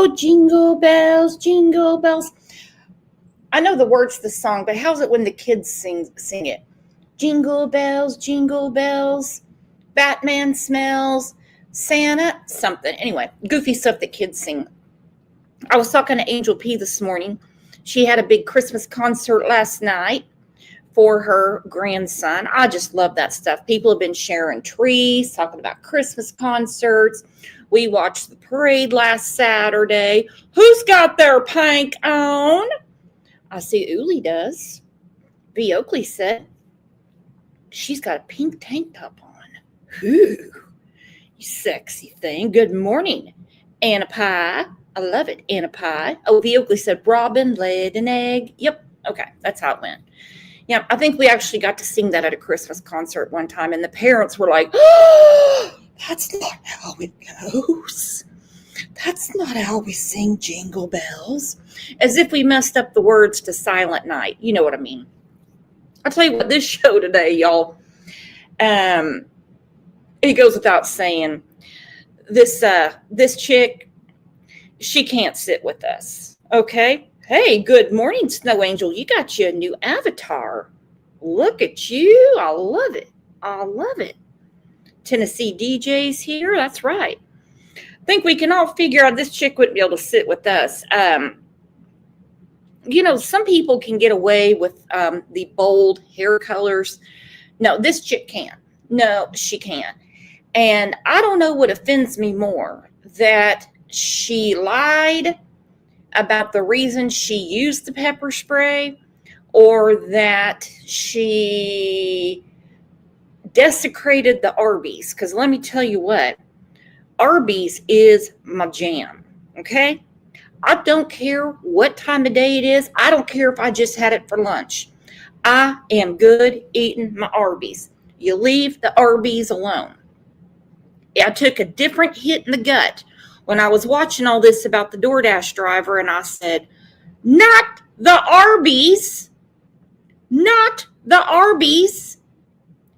Oh, jingle bells. I know the words to the song, but how's it when the kids sing it? Jingle bells, Batman smells, Santa, something. Anyway, goofy stuff that kids sing. I was talking to Angel P this morning. She had a big Christmas concert last night for her grandson. I just love that stuff. People have been sharing trees, talking about Christmas concerts. We watched the parade last Saturday. Who's got their pink on? I see Uli does. V. Oakley said she's got a pink tank top on. Ooh, you sexy thing. Good morning, Anna Pie. I love it, Anna Pie. Oh, V. Oakley said Robin laid an egg. Yep. Okay, that's how it went. Yeah, I think we actually got to sing that at a Christmas concert one time, and the parents were like, oh, that's not how it goes. That's not how we sing Jingle Bells. As if we messed up the words to Silent Night. You know what I mean. I'll tell you what, this show today, y'all, it goes without saying, this chick, she can't sit with us, okay? Hey, good morning, Snow Angel. You got you a new avatar. Look at you. I love it. I love it. Tennessee DJ's here. That's right. I think we can all figure out this chick wouldn't be able to sit with us. You know, some people can get away with the bold hair colors. No, this chick can't. No, she can't. And I don't know what offends me more, that she lied about the reason she used the pepper spray, or that she desecrated the ARBYS. Because let me tell you what, ARBYS is my jam, okay? I don't care what time of day it is. I don't care if I just had it for lunch. I am good eating my ARBYS. You leave the ARBYS alone. I took a different hit in the gut when I was watching all this about the DoorDash driver, and I said, not the ARBYS, not the ARBYS.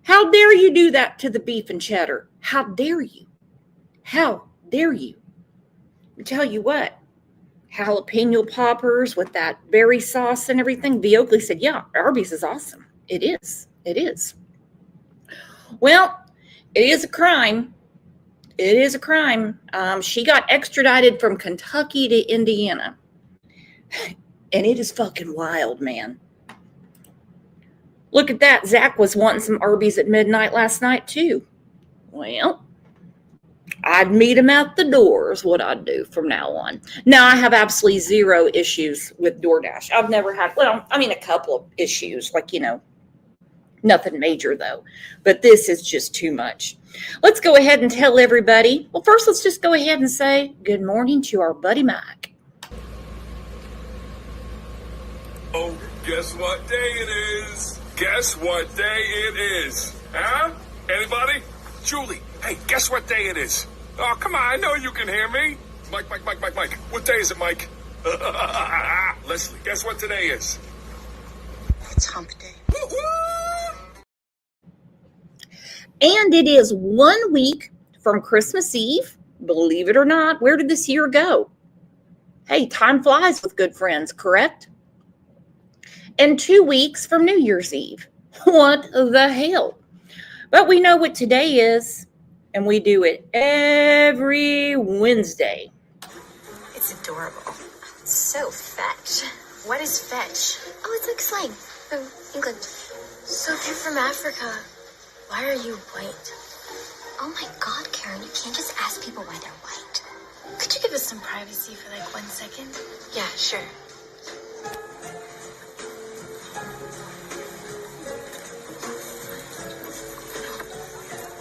How dare you do that to the beef and cheddar? How dare you? How dare you? I tell you what, jalapeno poppers with that berry sauce and everything. V. Oakley said, yeah, ARBYS is awesome. It is. It is. Well, it is a crime. It is a crime. She got extradited from Kentucky to Indiana. And it is fucking wild, man. Look at that. Zach was wanting some ARBYS at midnight last night, too. Well, I'd meet him at the door is what I'd do from now on. Now, I have absolutely zero issues with DoorDash. I've never had, well, I mean, a couple of issues, like, you know, nothing major, though. But this is just too much. Let's go ahead and tell everybody. Well, first, let's just go ahead and say good morning to our buddy Mike. Oh, guess what day it is? Guess what day it is? Huh? Anybody? Julie, hey, guess what day it is? Oh, come on, I know you can hear me. Mike. What day is it, Mike? Leslie, guess what today is? It's hump day. Woo-hoo! And it is 1 week from Christmas Eve. Believe it or not, where did this year go? Hey, time flies with good friends, correct? And 2 weeks from New Year's Eve. What the hell? But we know what today is, and we do it every Wednesday. It's adorable. It's so fetch. What is fetch? Oh, it's like slang from England. So if you're from Africa, why are you white? Oh my God, Karen, you can't just ask people why they're white. Could you give us some privacy for like 1 second? Yeah, sure.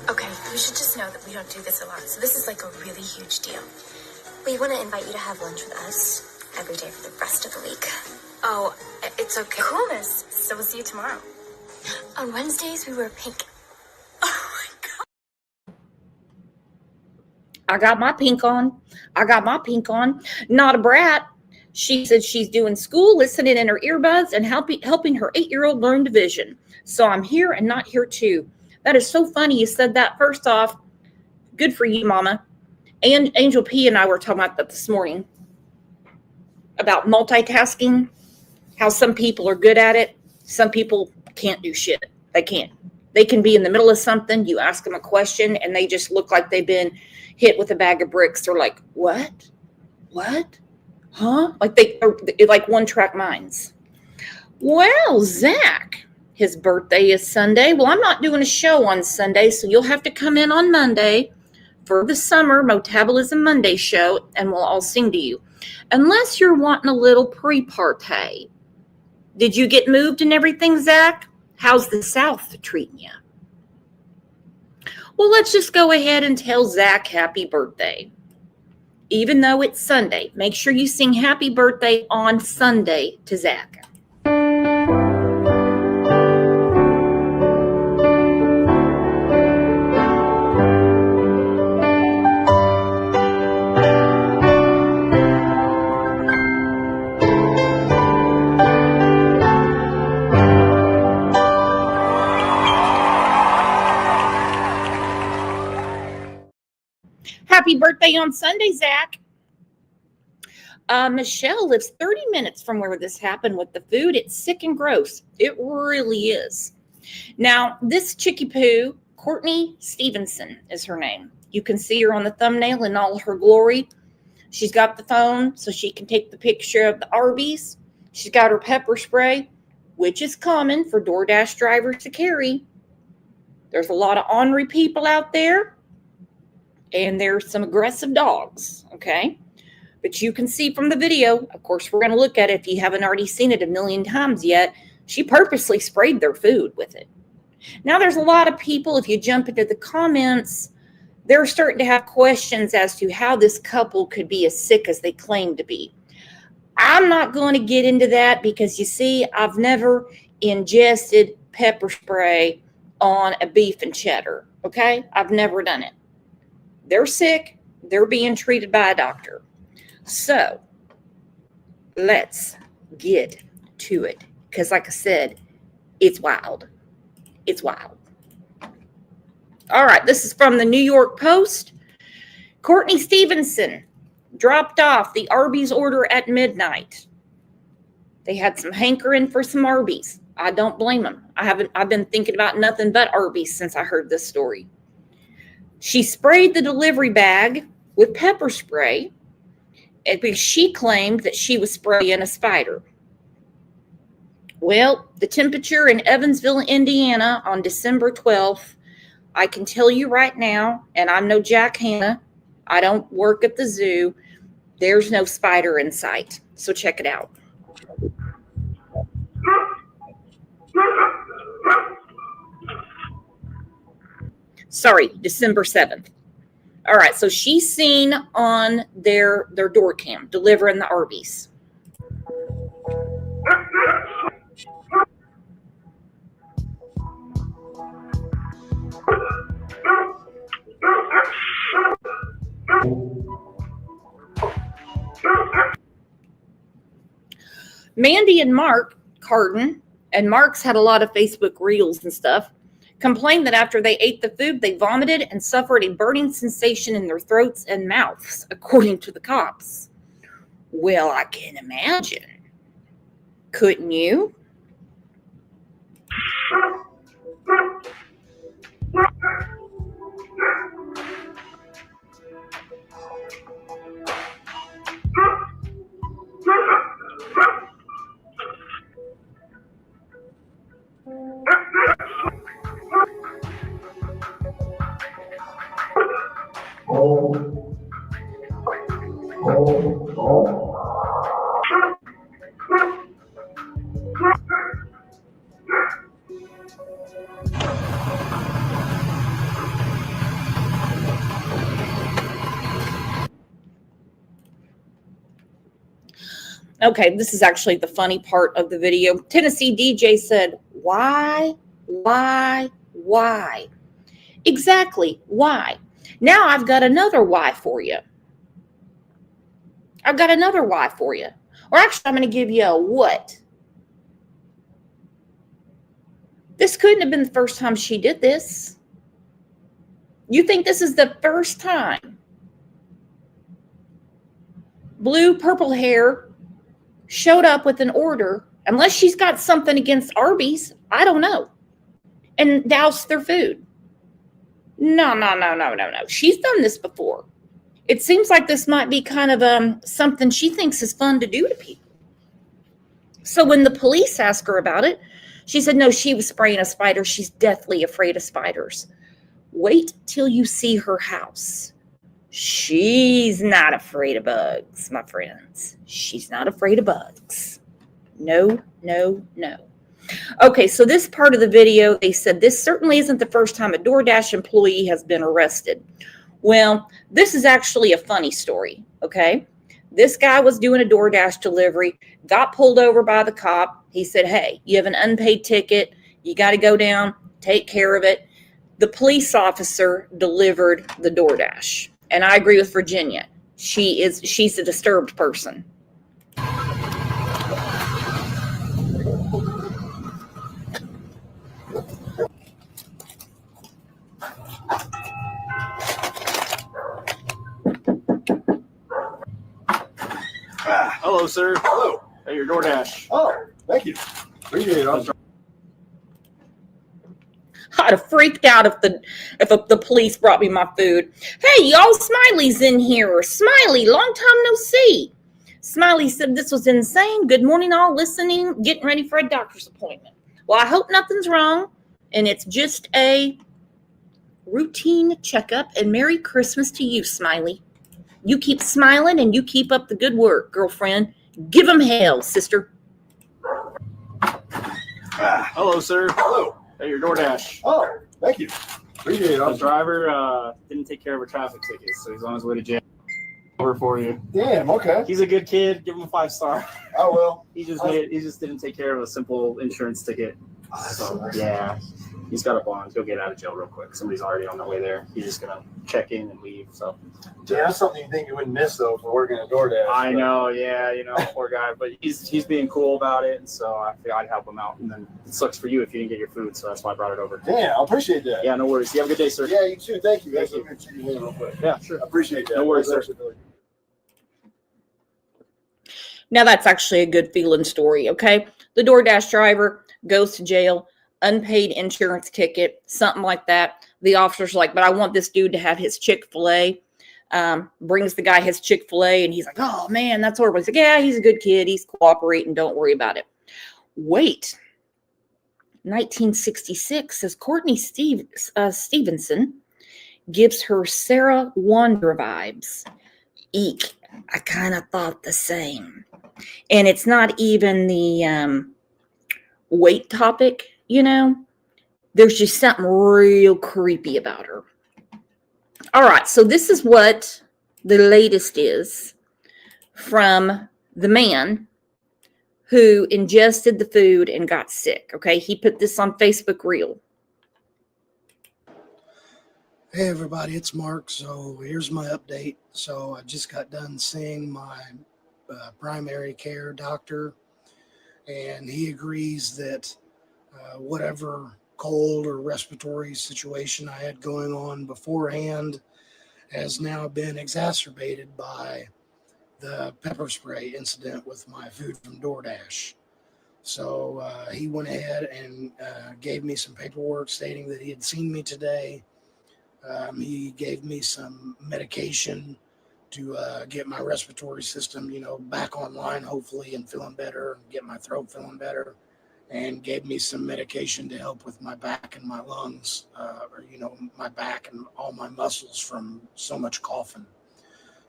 Okay, you should just know that we don't do this a lot, so this is like a really huge deal. We want to invite you to have lunch with us every day for the rest of the week. Oh, it's okay. Cool, miss. So we'll see you tomorrow. On Wednesdays, we wear pink. Oh my God. I got my pink on. Not a brat. She said she's doing school, listening in her earbuds, and helping her 8-year-old learn division. So I'm here and not here too. That is so funny you said that. First off, good for you, Mama. And Angel P and I were talking about that this morning. about multitasking, how some people are good at it. Some people can't do shit. They can't. They can be in the middle of something. You ask them a question and they just look like they've been hit with a bag of bricks. They're like, what? What? Huh? Like they're like one-track minds. Well, Zach, his birthday is Sunday. Well, I'm not doing a show on Sunday, so you'll have to come in on Monday for the summer Metabolism Monday show, and we'll all sing to you. Unless you're wanting a little pre-party. Did you get moved and everything, Zach? How's the South treating you? Well, let's just go ahead and tell Zach happy birthday. Even though it's Sunday, make sure you sing happy birthday on Sunday to Zach. Happy birthday on Sunday, Zach. Michelle lives 30 minutes from where this happened with the food. It's sick and gross. It really is. Now, this chickie poo, Courtney Stevenson is her name. You can see her on the thumbnail in all her glory. She's got the phone so she can take the picture of the ARBYS. She's got her pepper spray, which is common for DoorDash drivers to carry. There's a lot of ornery people out there. And there's some aggressive dogs, okay? But you can see from the video, of course, we're going to look at it if you haven't already seen it a million times yet. She purposely sprayed their food with it. Now, there's a lot of people, if you jump into the comments, they're starting to have questions as to how this couple could be as sick as they claim to be. I'm not going to get into that because, you see, I've never ingested pepper spray on a beef and cheddar, okay? I've never done it. They're sick. They're being treated by a doctor. So let's get to it. Because like I said, it's wild. It's wild. All right. This is from the New York Post. Courtney Stevenson dropped off the ARBYS order at midnight. They had some hankering for some ARBYS. I don't blame them. I've been thinking about nothing but ARBYS since I heard this story. She sprayed the delivery bag with pepper spray because she claimed that she was spraying a spider. Well, the temperature in Evansville, Indiana on December 12th, I can tell you right now, and I'm no Jack Hanna, I don't work at the zoo, there's no spider in sight. So check it out. Sorry, December 7th. All right, so she's seen on their door cam delivering the ARBYS. Mandy and Mark Carden, and Mark's had a lot of Facebook reels and stuff, complained that after they ate the food, they vomited and suffered a burning sensation in their throats and mouths, according to the cops. Well, I can imagine. Couldn't you? Okay, this is actually the funny part of the video. Tennessee DJ said, why? Exactly, why? Now I've got another why for you. Or actually, I'm going to give you a what. This couldn't have been the first time she did this. You think this is the first time? Blue, purple hair, showed up with an order, unless she's got something against Arby's, I don't know, and doused their food. No. She's done this before. It seems like this might be kind of something she thinks is fun to do to people. So when the police asked her about it, she said, no, she was spraying a spider. She's deathly afraid of spiders. Wait till you see her house. She's not afraid of bugs, my friends. She's not afraid of bugs. No. Okay, so this part of the video, they said this certainly isn't the first time a DoorDash employee has been arrested. Well, this is actually a funny story, okay? This guy was doing a DoorDash delivery, got pulled over by the cop. He said, hey, you have an unpaid ticket. You got to go down, take care of it. The police officer delivered the DoorDash. And I agree with Virginia. She's a disturbed person. Hello, sir. Hello. Hey, your DoorDash. Oh, thank you. Appreciate it. I'm sorry. I'd have freaked out if the police brought me my food. Hey, y'all, Smiley's in here. Smiley, long time no see. Smiley said this was insane. Good morning, all listening, getting ready for a doctor's appointment. Well, I hope nothing's wrong, and it's just a routine checkup, and Merry Christmas to you, Smiley. You keep smiling, and you keep up the good work, girlfriend. Give them hell, sister. Hello, sir. Hello. Hey, your DoorDash. Oh, thank you. Appreciate it. The I'm sorry. driver didn't take care of a traffic ticket, so he's on his way to jail. Over for you. Damn, okay. He's a good kid. Give him a 5-star. Oh, well. He just didn't take care of a simple insurance ticket. So yeah, he's got a bond. He'll get out of jail real quick. Somebody's already on their way there. He's just gonna check in and leave. So Yeah, that's something you think you wouldn't miss, though, for working at DoorDash. I know, yeah, poor guy, but he's being cool about it, and so I figured I'd help him out. And then it sucks for you if you didn't get your food, so that's why I brought it over. Damn, I appreciate that. Yeah, no worries. You have a good day, sir. Yeah, you too. Thank you. Thank That's you. a good check in real quick. Yeah, sure. I appreciate that. No worries, That's sir. actually really good. Now that's actually a good feeling story, okay? The DoorDash driver goes to jail, unpaid insurance ticket, something like that. The officer's like, but I want this dude to have his Chick-fil-A. Brings the guy his Chick-fil-A, and he's like, oh, man, that's horrible. He's like, yeah, he's a good kid. He's cooperating. Don't worry about it. Wait. 1966 says Courtney Stevenson gives her Sarah Wander vibes. Eek. I kind of thought the same. And it's not even the weight topic, There's just something real creepy about her. All right, so this is what the latest is from the man who ingested the food and got sick, okay? He put this on Facebook Reel. Hey everybody, it's Mark. So here's my update. So I just got done seeing my primary care doctor, and he agrees that whatever cold or respiratory situation I had going on beforehand has now been exacerbated by the pepper spray incident with my food from DoorDash. So he went ahead and gave me some paperwork stating that he had seen me today. He gave me some medication to get my respiratory system, back online, hopefully, and feeling better, and get my throat feeling better, and gave me some medication to help with my back and my lungs, my back and all my muscles from so much coughing.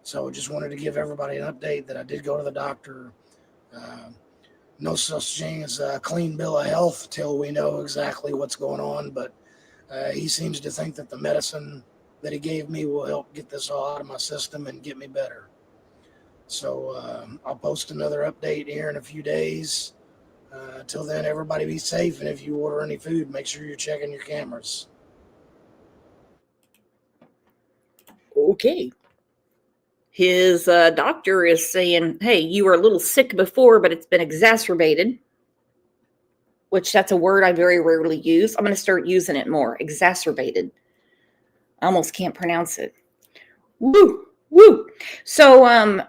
So just wanted to give everybody an update that I did go to the doctor. No such thing as a clean bill of health till we know exactly what's going on, but he seems to think that the medicine that he gave me will help get this all out of my system and get me better. So I'll post another update here in a few days. Till then, everybody be safe. And if you order any food, make sure you're checking your cameras. Okay. His doctor is saying, hey, you were a little sick before, but it's been exacerbated. Which that's a word I very rarely use. I'm going to start using it more. Exacerbated. I almost can't pronounce it. Woo, woo. So,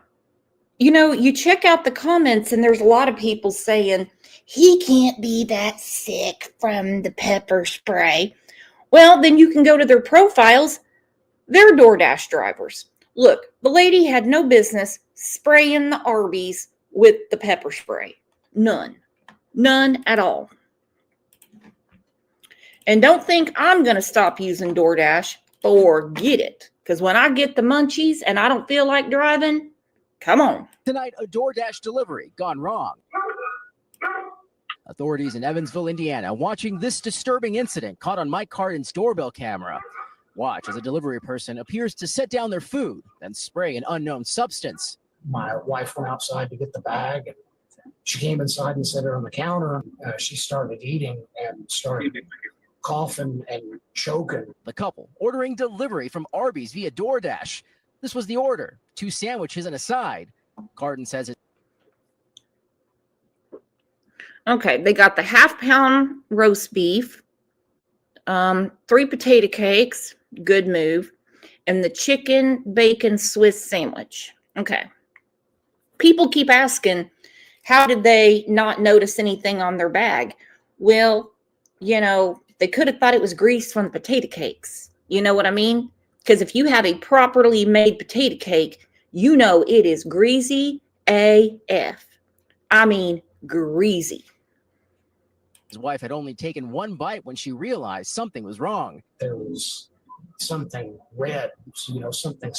you check out the comments and there's a lot of people saying, he can't be that sick from the pepper spray. Well, then you can go to their profiles. They're DoorDash drivers. Look, the lady had no business spraying the ARBYS with the pepper spray. None. None at all. And don't think I'm going to stop using DoorDash. Forget it. Because when I get the munchies and I don't feel like driving, come on. Tonight, a DoorDash delivery gone wrong. Authorities in Evansville, Indiana, watching this disturbing incident caught on Mike Cardin's doorbell camera. Watch as a delivery person appears to set down their food, then spray an unknown substance. My wife went outside to get the bag, and she came inside and set it on the counter. She started eating and started coughing and choking. The couple ordering delivery from ARBYS via DoorDash. This was the order: 2 sandwiches and a side. Cardin says it. Okay, they got the half-pound roast beef, 3 potato cakes, good move, and the chicken bacon Swiss sandwich. Okay. People keep asking, how did they not notice anything on their bag? Well, they could have thought it was grease from the potato cakes. You know what I mean? Because if you have a properly made potato cake, it is greasy AF. I mean, greasy. His wife had only taken 1 bite when she realized something was wrong. There was something red, something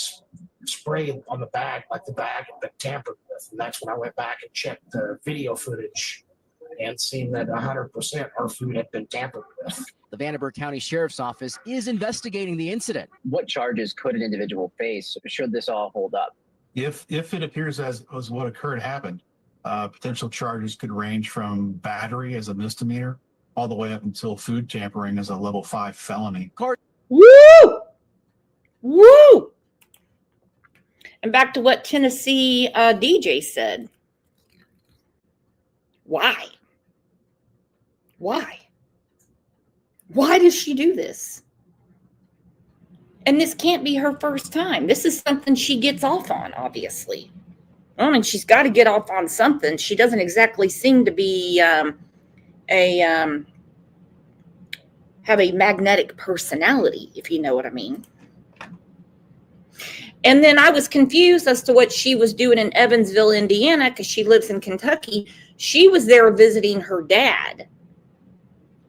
sprayed on the bag, like the bag had been tampered with. And that's when I went back and checked the video footage and seen that 100% our food had been tampered with. The Vanderburgh County Sheriff's Office is investigating the incident. What charges could an individual face should this all hold up? If it appears as what occurred happened, potential charges could range from battery as a misdemeanor all the way up until food tampering as a level 5 felony. Woo! Woo! And back to what Tennessee DJ said. Why? Why? Why does she do this? And this can't be her first time. This is something she gets off on, obviously. I mean, she's got to get off on something. She doesn't exactly seem to be have a magnetic personality, if you know what I mean. And then I was confused as to what she was doing in Evansville, Indiana, because she lives in Kentucky. She was there visiting her dad.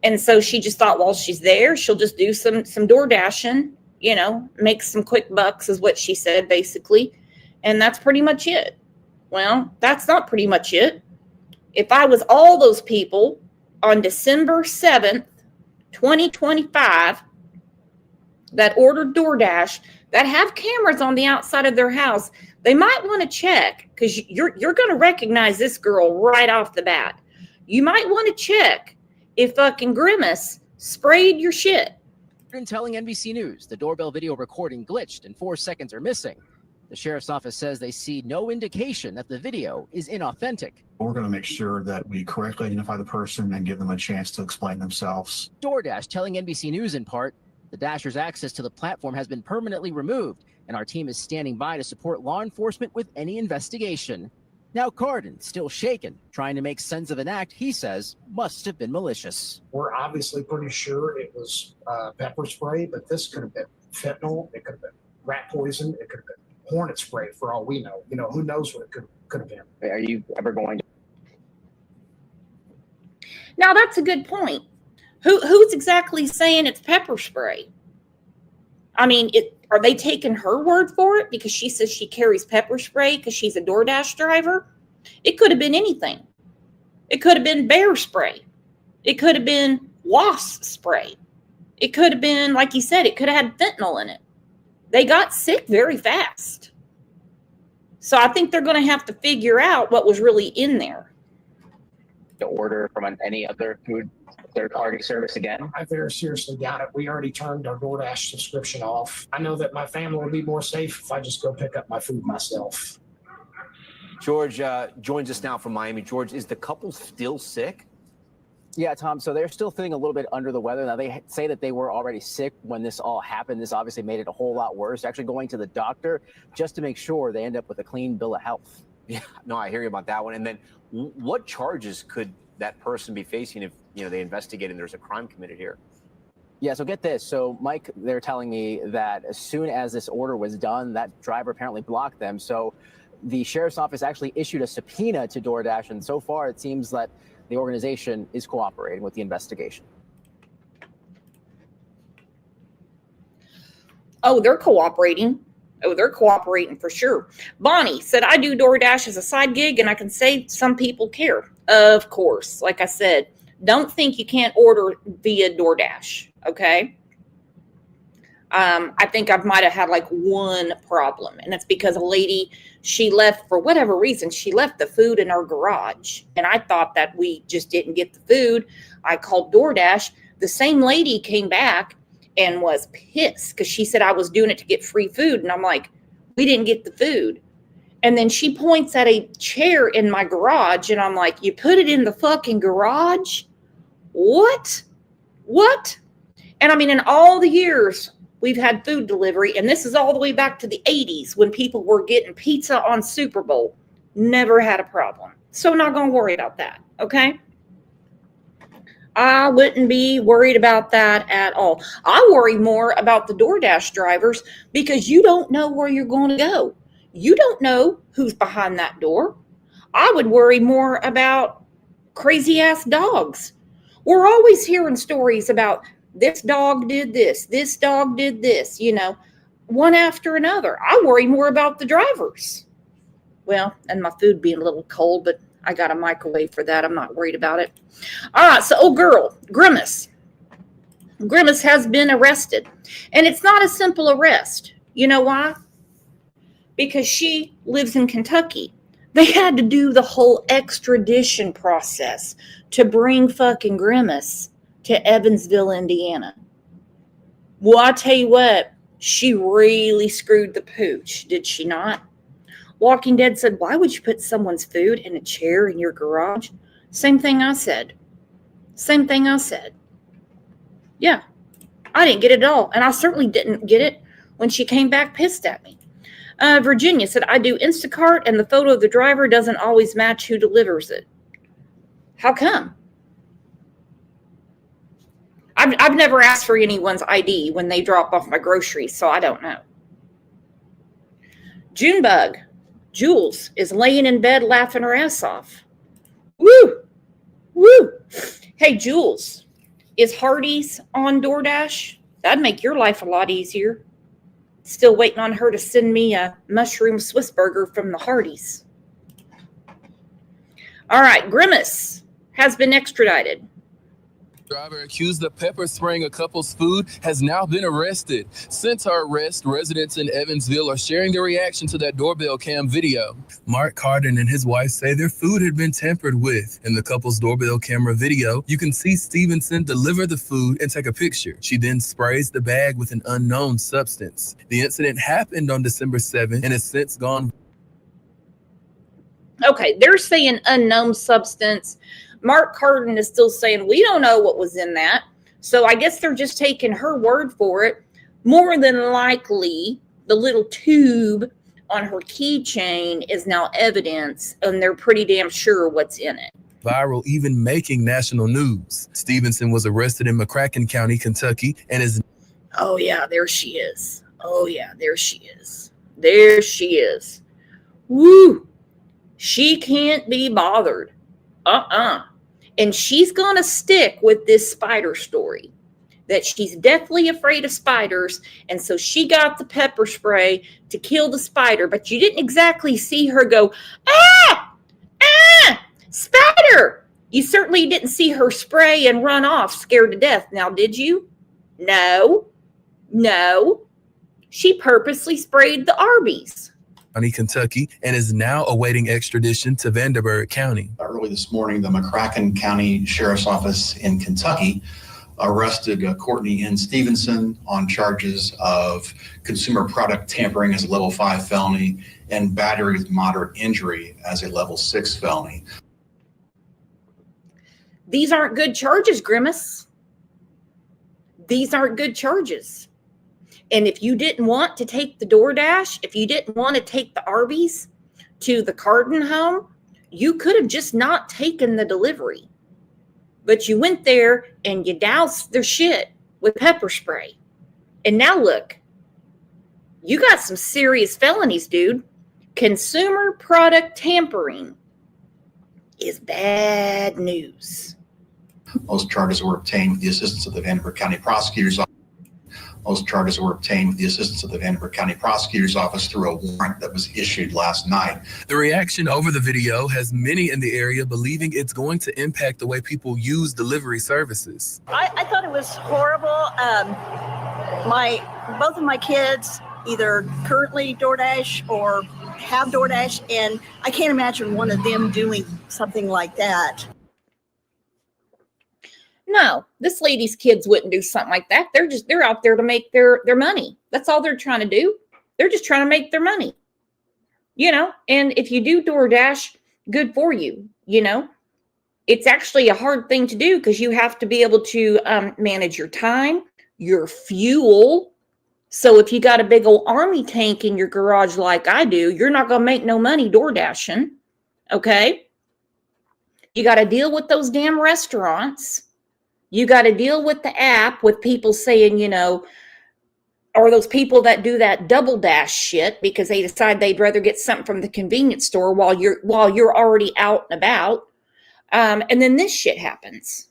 And so she just thought, while she's there, she'll just do some door dashing, make some quick bucks is what she said, basically. And that's pretty much it. Well, that's not pretty much it. If I was all those people on December 7th, 2025, that ordered DoorDash, that have cameras on the outside of their house, they might want to check, because you're going to recognize this girl right off the bat. You might want to check if fucking Grimace sprayed your shit. Telling NBC News the doorbell video recording glitched and 4 seconds are missing. The sheriff's office says they see no indication that the video is inauthentic. We're going to make sure that we correctly identify the person and give them a chance to explain themselves. DoorDash telling NBC News in part, the Dashers' access to the platform has been permanently removed, and our team is standing by to support law enforcement with any investigation. Now Cardin, still shaken, trying to make sense of an act he says must have been malicious. We're obviously pretty sure it was pepper spray, but this could have been fentanyl. It could have been rat poison. It could have been hornet spray for all we know. Who knows what it could have been. Are you ever going to? Now, that's a good point. Who's exactly saying it's pepper spray? I mean, are they taking her word for it because she says she carries pepper spray because she's a DoorDash driver? It could have been anything. It could have been bear spray. It could have been wasp spray. It could have been, like you said, it could have had fentanyl in it. They got sick very fast. So I think they're going to have to figure out what was really in there. To order from any other food third-party service again? I very seriously doubt it. We already turned our DoorDash subscription off. I know that my family will be more safe if I just go pick up my food myself. George joins us now from Miami. George, is the couple still sick? Yeah, Tom, so they're still feeling a little bit under the weather. Now, they say that they were already sick when this all happened. This obviously made it a whole lot worse. Actually going to the doctor just to make sure they end up with a clean bill of health. Yeah, no, I hear you about that one. And then what charges could that person be facing if, they investigate and there's a crime committed here? Yeah, so get this. So, Mike, they're telling me that as soon as this order was done, that driver apparently blocked them. So the sheriff's office actually issued a subpoena to DoorDash, and so far it seems that the organization is cooperating with the investigation. Oh, they're cooperating. Oh, they're cooperating for sure. Bonnie said, I do DoorDash as a side gig, and I can say some people care. Of course. Like I said, don't think you can't order via DoorDash, okay? I think I might have had like one problem, and it's because a lady, she left, for whatever reason, she left the food in our garage, and I thought that we just didn't get the food. I called DoorDash. The same lady came back and was pissed because she said I was doing it to get free food, and I'm like, we didn't get the food. And then she points at a chair in my garage, and I'm like, you put it in the fucking garage? What? And I mean, in all the years we've had food delivery, and this is all the way back to the 80s when people were getting pizza on Super Bowl, never had a problem. So not going to worry about that, okay? I wouldn't be worried about that at all. I worry more about the DoorDash drivers because you don't know where you're going to go. You don't know who's behind that door. I would worry more about crazy ass dogs. We're always hearing stories about this dog did this dog did this, one after another. I worry more about the drivers. Well, and my food being a little cold, but I got a microwave for that. I'm not worried about it. All right, so Grimace. Grimace has been arrested. And it's not a simple arrest. You know why? Because she lives in Kentucky. They had to do the whole extradition process to bring fucking Grimace to Evansville, Indiana. Well, I tell you what, she really screwed the pooch, did she not? Walking Dead said, why would you put someone's food in a chair in your garage? Same thing I said. Yeah, I didn't get it at all. And I certainly didn't get it when she came back pissed at me. Virginia said, I do Instacart, and the photo of the driver doesn't always match who delivers it. How come? I've never asked for anyone's ID when they drop off my groceries, so I don't know. Junebug, Jules is laying in bed laughing her ass off. Woo! Hey, Jules, is Hardee's on DoorDash? That'd make your life a lot easier. Still waiting on her to send me a mushroom Swiss burger from the Hardee's. All right, Grimace has been extradited. Driver accused of pepper spraying a couple's food has now been arrested. Since her arrest, residents in Evansville are sharing their reaction to that doorbell cam video. Mark Carden and his wife say their food had been tampered with. In the couple's doorbell camera video, you can see Stevenson deliver the food and take a picture. She then sprays the bag with an unknown substance. The incident happened on December 7th and has since gone. Okay, they're saying unknown substance. Mark Carden is still saying, we don't know what was in that. So I guess they're just taking her word for it. More than likely, the little tube on her keychain is now evidence, and they're pretty damn sure what's in it. Viral, even making national news. Stevenson was arrested in McCracken County, Kentucky, and is... Oh, yeah, there she is. There she is. Woo! She can't be bothered. And she's going to stick with this spider story, that she's deathly afraid of spiders. And so she got the pepper spray to kill the spider. But you didn't exactly see her go, spider. You certainly didn't see her spray and run off scared to death. Now, did you? No. She purposely sprayed the ARBYS. Kentucky, and is now awaiting extradition to Vanderburgh County. Early this morning, the McCracken County Sheriff's Office in Kentucky arrested Courtney N. Stevenson on charges of consumer product tampering as a level 5 felony and battery with moderate injury as a level 6 felony. These aren't good charges, Grimace. These aren't good charges. And if you didn't want to take the DoorDash, if you didn't want to take the ARBYS to the Cardin home, you could have just not taken the delivery. But you went there and you doused their shit with pepper spray. And now look, you got some serious felonies, dude. Consumer product tampering is bad news. Those charges were obtained with the assistance of the Vanderbilt County Prosecutor's Office. Those charges were obtained with the assistance of the Vanderbilt County Prosecutor's Office through a warrant that was issued last night. The reaction over the video has many in the area believing it's going to impact the way people use delivery services. I thought it was horrible. Both of my kids either currently DoorDash or have DoorDash, and I can't imagine one of them doing something like that. No, this lady's kids wouldn't do something like that. They're out there to make their money. That's all they're trying to do. They're just trying to make their money. You know, and if you do DoorDash, good for you. You know, it's actually a hard thing to do because you have to be able to manage your time, your fuel. So if you got a big old army tank in your garage like I do, you're not going to make no money DoorDashing. Okay? You got to deal with those damn restaurants. You got to deal with the app with people saying, you know, or those people that do that double dash shit because they decide they'd rather get something from the convenience store while you're already out and about. And then this shit happens.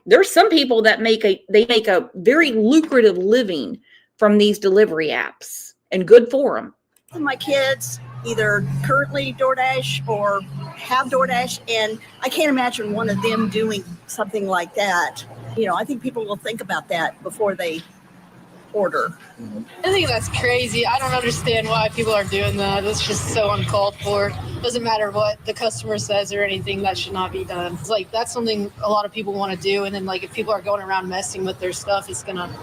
There's some people that make a very lucrative living from these delivery apps, and good for them. My kids either currently DoorDash or have DoorDash, and I can't imagine one of them doing something like that. You know, I think people will think about that before they order. I think that's crazy. I don't understand why people are doing that. It's just so uncalled for. Doesn't matter what the customer says or anything, that should not be done. It's like that's something a lot of people want to do, and then like if people are going around messing with their stuff, it's gonna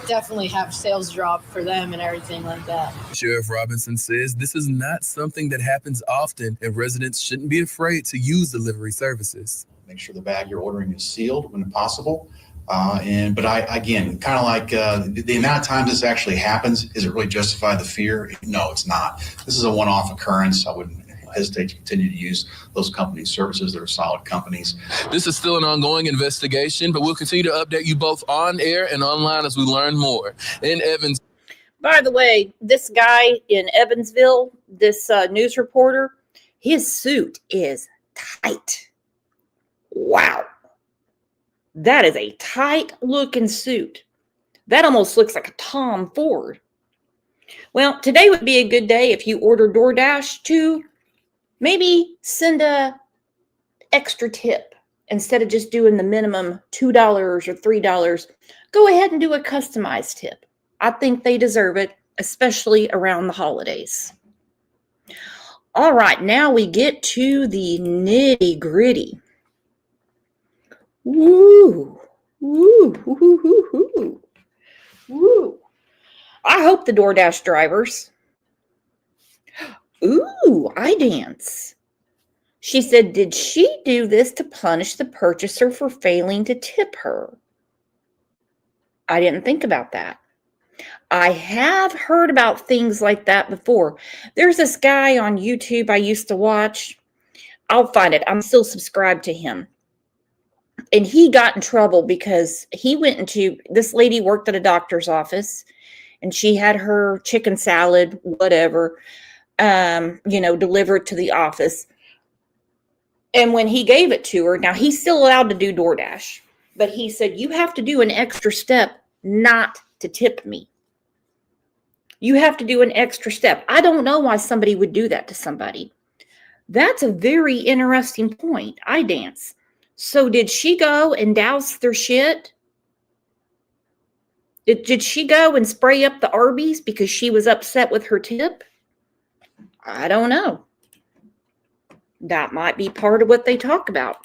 definitely have sales drop for them and everything like that. Sheriff Robinson says this is not something that happens often, and residents shouldn't be afraid to use delivery services. Make sure the bag you're ordering is sealed when possible. But again, kind of like the amount of times this actually happens, is it really justify the fear? No, it's not. This is a one-off occurrence. I wouldn't hesitate to continue to use those companies' services. They're solid companies. This is still an ongoing investigation, but we'll continue to update you both on air and online as we learn more. In Evans. By the way, this guy in Evansville, this news reporter, his suit is tight. Wow. That is a tight looking suit. That almost looks like a Tom Ford. Well, today would be a good day if you order DoorDash to maybe send a extra tip instead of just doing the minimum $2 or $3. Go ahead and do a customized tip. I think they deserve it, especially around the holidays. All right, now we get to the nitty gritty. Woo, woo, woo, woo, woo, woo. I hope the DoorDash drivers. Ooh, I dance. She said, did she do this to punish the purchaser for failing to tip her? I didn't think about that. I have heard about things like that before. There's this guy on YouTube I used to watch. I'll find it. I'm still subscribed to him. And he got in trouble because he went into, this lady worked at a doctor's office and she had her chicken salad, whatever, delivered to the office. And when he gave it to her, now he's still allowed to do DoorDash, but he said, you have to do an extra step not to tip me. You have to do an extra step. I don't know why somebody would do that to somebody. That's a very interesting point. I dance. So did she go and douse their shit? Did she go and spray up the ARBYS because she was upset with her tip? I don't know. That might be part of what they talk about.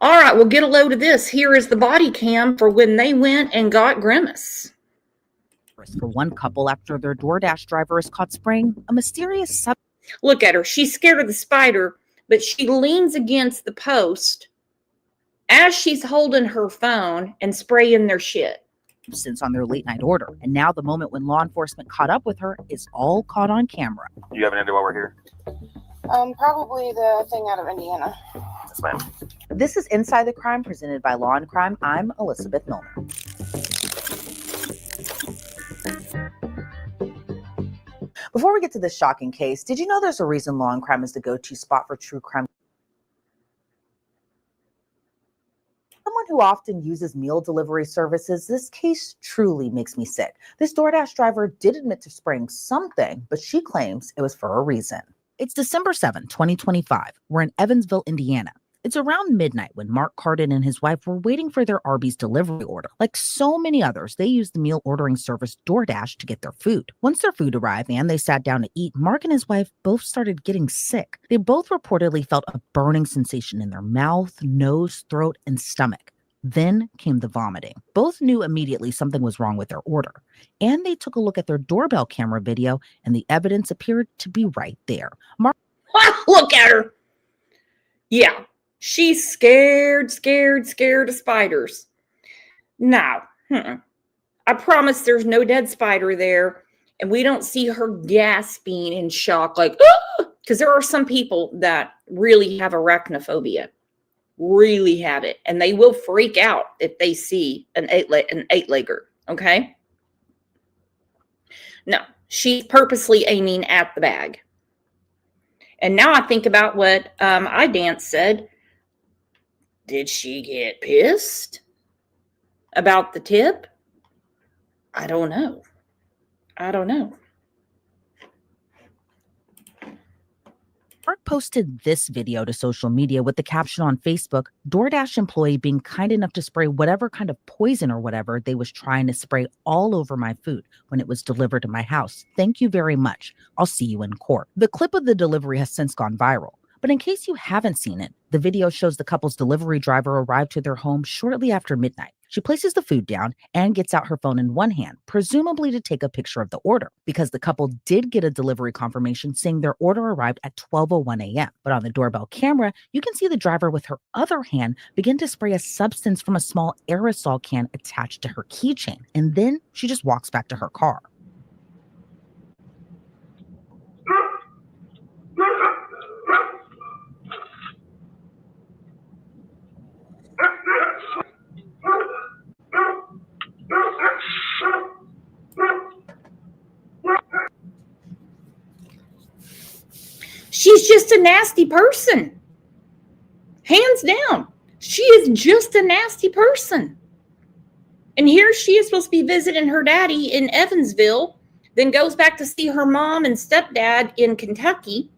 All right, we'll get a load of this. Here is the body cam for when they went and got Grimace. For one couple after their DoorDash driver is caught spraying a mysterious Look at her. She's scared of the spider, but she leans against the post as she's holding her phone and spraying their shit. Since on their late night order. And now the moment when law enforcement caught up with her is all caught on camera. You have an idea why we're here? Probably the thing out of Indiana. Yes, ma'am. This is Inside the Crime presented by Law and Crime. I'm Elizabeth Milner. Before we get to this shocking case, did you know there's a reason Law and Crime is the go-to spot for true crime? Someone who often uses meal delivery services, this case truly makes me sick. This DoorDash driver did admit to spraying something, but she claims it was for a reason. It's December 7, 2025. We're in Evansville, Indiana. It's around midnight when Mark Cardin and his wife were waiting for their Arby's delivery order. Like so many others, they used the meal ordering service DoorDash to get their food. Once their food arrived and they sat down to eat, Mark and his wife both started getting sick. They both reportedly felt a burning sensation in their mouth, nose, throat, and stomach. Then came the vomiting. Both knew immediately something was wrong with their order. And they took a look at their doorbell camera video, and the evidence appeared to be right there. Mark, look at her. Yeah. She's scared of spiders. Now, I promise there's no dead spider there, and we don't see her gasping in shock like, because there are some people that really have arachnophobia, really have it, and they will freak out if they see an eight-legger, okay? No, she's purposely aiming at the bag. And now I think about what iDance said. Did she get pissed about the tip? I don't know. Mark posted this video to social media with the caption on Facebook, DoorDash employee being kind enough to spray whatever kind of poison or whatever they was trying to spray all over my food when it was delivered to my house. Thank you very much. I'll see you in court. The clip of the delivery has since gone viral. But in case you haven't seen it, the video shows the couple's delivery driver arrived to their home shortly after midnight. She places the food down and gets out her phone in one hand, presumably to take a picture of the order, because the couple did get a delivery confirmation saying their order arrived at 12:01 a.m. But on the doorbell camera, you can see the driver with her other hand begin to spray a substance from a small aerosol can attached to her keychain. And then she just walks back to her car. She's just a nasty person. Hands down. She is just a nasty person. And here she is supposed to be visiting her daddy in Evansville, then goes back to see her mom and stepdad in Kentucky.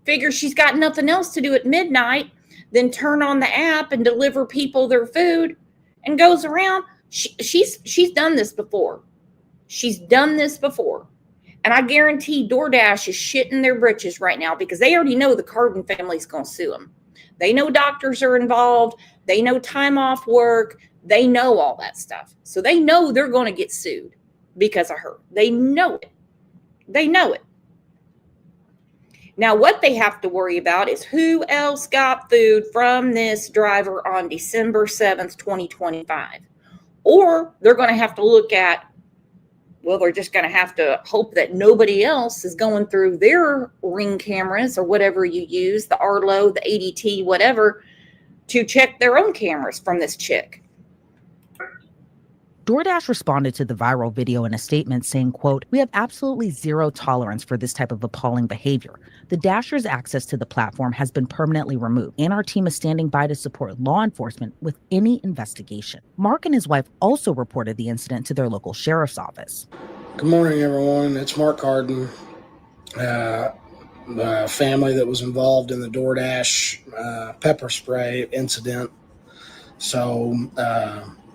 Figures she's got nothing else to do at midnight, then turn on the app and deliver people their food, and goes around. She's done this before. She's done this before. And I guarantee DoorDash is shitting their britches right now because they already know the Cardin family's going to sue them. They know doctors are involved. They know time off work. They know all that stuff. So they know they're going to get sued because of her. They know it. They know it. Now, what they have to worry about is who else got food from this driver on December 7th, 2025. Or they're going to have to look at, well, they're just going to have to hope that nobody else is going through their Ring cameras or whatever you use, the Arlo, the ADT, whatever, to check their own cameras from this chick. DoorDash responded to the viral video in a statement saying, quote, "We have absolutely zero tolerance for this type of appalling behavior. The Dashers' access to the platform has been permanently removed, and our team is standing by to support law enforcement with any investigation." Mark and his wife also reported the incident to their local sheriff's office. Good morning, everyone. It's Mark Cardin, the family that was involved in the DoorDash pepper spray incident. So,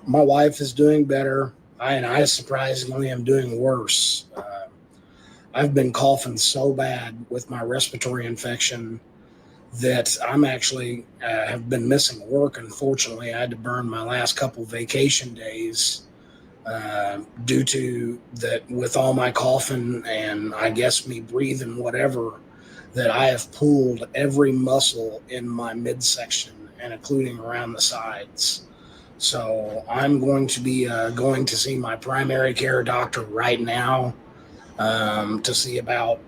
my wife is doing better. I surprisingly am doing worse. I've been coughing so bad with my respiratory infection that I'm actually have been missing work. Unfortunately, I had to burn my last couple vacation days due to that with all my coughing and I guess me breathing whatever, that I have pulled every muscle in my midsection and including around the sides. So I'm going to be going to see my primary care doctor right now to see about,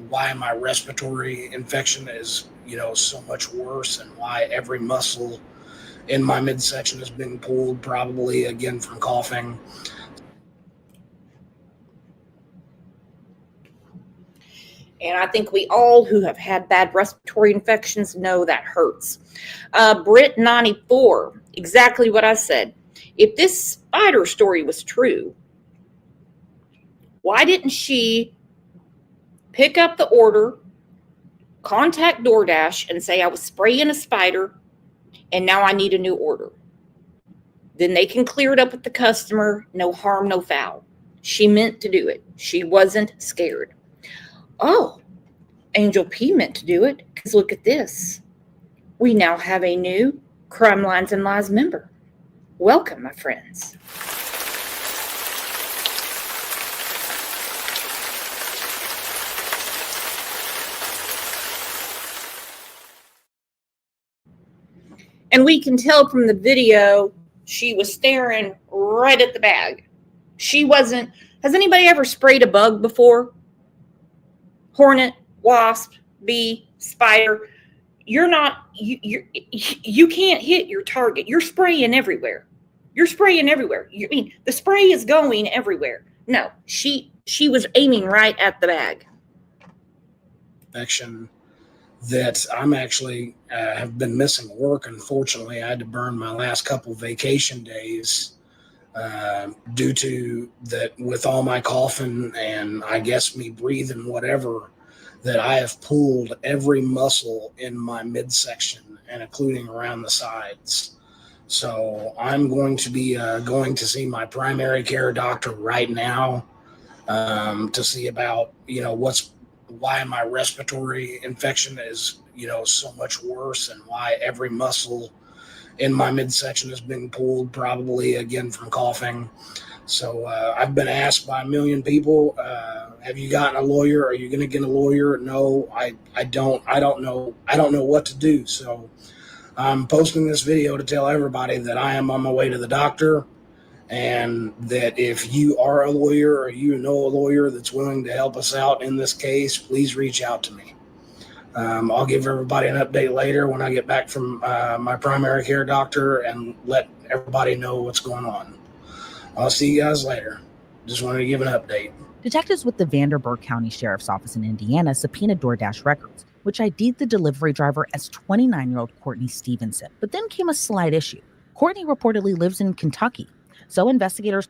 why my respiratory infection is, so much worse, and why every muscle in my midsection is being pulled, probably again from coughing. And I think we all who have had bad respiratory infections know that hurts. Brit 94, exactly what I said. If this spider story was true, why didn't she pick up the order, contact DoorDash, and say, I was spraying a spider and now I need a new order? Then they can clear it up with the customer. No harm, no foul. She meant to do it. She wasn't scared. Oh, Angel P meant to do it, because look at this. We now have a new Crime Lines and Lies member. Welcome, my friends. And we can tell from the video, she was staring right at the bag. She wasn't. Has anybody ever sprayed a bug before? Hornet, wasp, bee, spider. You're not, you can't hit your target. You're spraying everywhere. You're spraying everywhere. The spray is going everywhere. No, she was aiming right at the bag. Infection that I'm actually have been missing work. Unfortunately, I had to burn my last couple vacation days due to that, with all my coughing and I guess me breathing whatever, that I have pulled every muscle in my midsection and including around the sides. So I'm going to be going to see my primary care doctor right now to see about, why my respiratory infection is, so much worse, and why every muscle in my midsection is being pulled, probably again from coughing. So I've been asked by a million people, have you gotten a lawyer? Are you going to get a lawyer? No, I don't. I don't know what to do. So I'm posting this video to tell everybody that I am on my way to the doctor, and that if you are a lawyer or you know a lawyer that's willing to help us out in this case, please reach out to me. I'll give everybody an update later when I get back from my primary care doctor and let everybody know what's going on. I'll see you guys later. Just wanted to give an update. Detectives with the Vanderburgh County Sheriff's Office in Indiana subpoenaed DoorDash records, which ID'd the delivery driver as 29-year-old Courtney Stevenson. But then came a slight issue. Courtney reportedly lives in Kentucky, so investigators...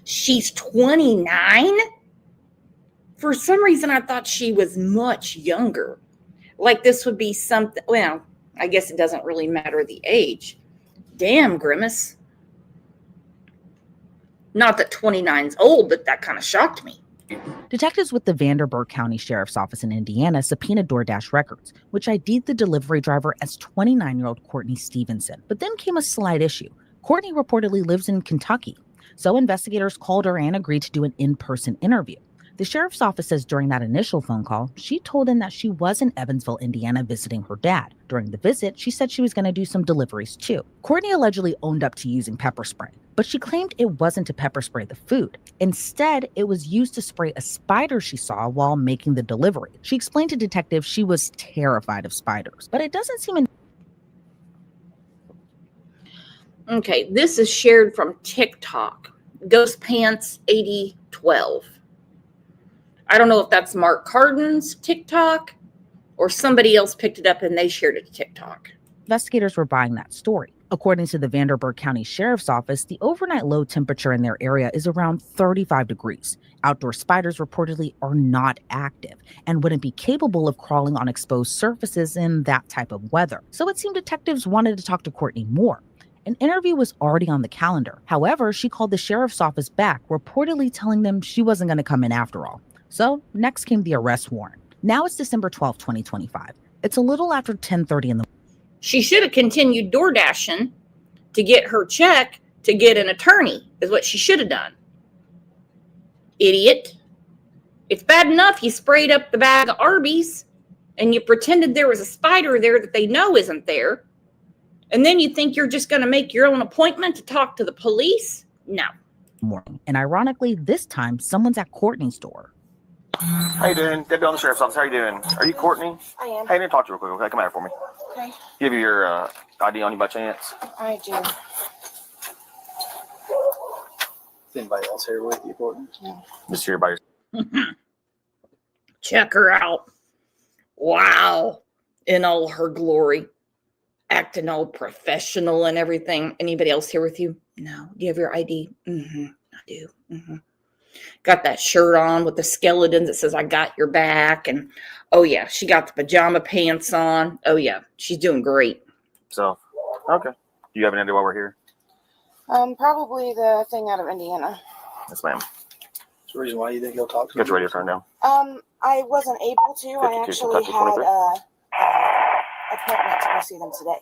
She's 29? For some reason, I thought she was much younger. Like this would be something, well, I guess it doesn't really matter the age. Damn, Grimace. Not that 29's old, but that kind of shocked me. Detectives with the Vanderburgh County Sheriff's Office in Indiana subpoenaed DoorDash records, which ID'd the delivery driver as 29-year-old Courtney Stevenson. But then came a slight issue. Courtney reportedly lives in Kentucky, so investigators called her and agreed to do an in-person interview. The sheriff's office says during that initial phone call, she told him that she was in Evansville, Indiana, visiting her dad. During the visit, she said she was going to do some deliveries too. Courtney allegedly owned up to using pepper spray, but she claimed it wasn't to pepper spray the food. Instead, it was used to spray a spider she saw while making the delivery. She explained to detectives she was terrified of spiders, but it doesn't seem... Okay, this is shared from TikTok. Ghost Pants 8012. I don't know if that's Mark Cardin's TikTok or somebody else picked it up and they shared it to TikTok. Investigators were buying that story. According to the Vanderburgh County Sheriff's Office, the overnight low temperature in their area is around 35 degrees. Outdoor spiders reportedly are not active and wouldn't be capable of crawling on exposed surfaces in that type of weather. So it seemed detectives wanted to talk to Courtney more. An interview was already on the calendar. However, she called the sheriff's office back, reportedly telling them she wasn't going to come in after all. So next came the arrest warrant. Now it's December 12, 2025. It's a little after 10:30 in the... She should have continued door dashing to get her check to get an attorney, is what she should have done. Idiot. It's bad enough you sprayed up the bag of Arby's and you pretended there was a spider there that they know isn't there. And then you think you're just going to make your own appointment to talk to the police? No. Morning. And ironically, this time someone's at Courtney's door. How you doing? Debbie on the sheriff's office. How you doing? Are you Courtney? I am. Hey, I need to talk to you real quick. Okay, come here for me. Okay. Give you your ID on you by chance. I do. Is anybody else here with you, Courtney? No. Just here by yourself. Check her out. Wow. In all her glory. Acting all professional and everything. Anybody else here with you? No. Do you have your ID? Mm-hmm. I do. Mm-hmm. Got that shirt on with the skeletons that says, I got your back. And, oh, yeah, she got the pajama pants on. Oh, yeah, she's doing great. So, okay. Do you have an idea why we're here? Probably the thing out of Indiana. Yes, ma'am. That's the reason why you think you'll talk to Get your radio turned down. I wasn't able to. I 52, actually Kentucky, had 23. appointment to go see them today.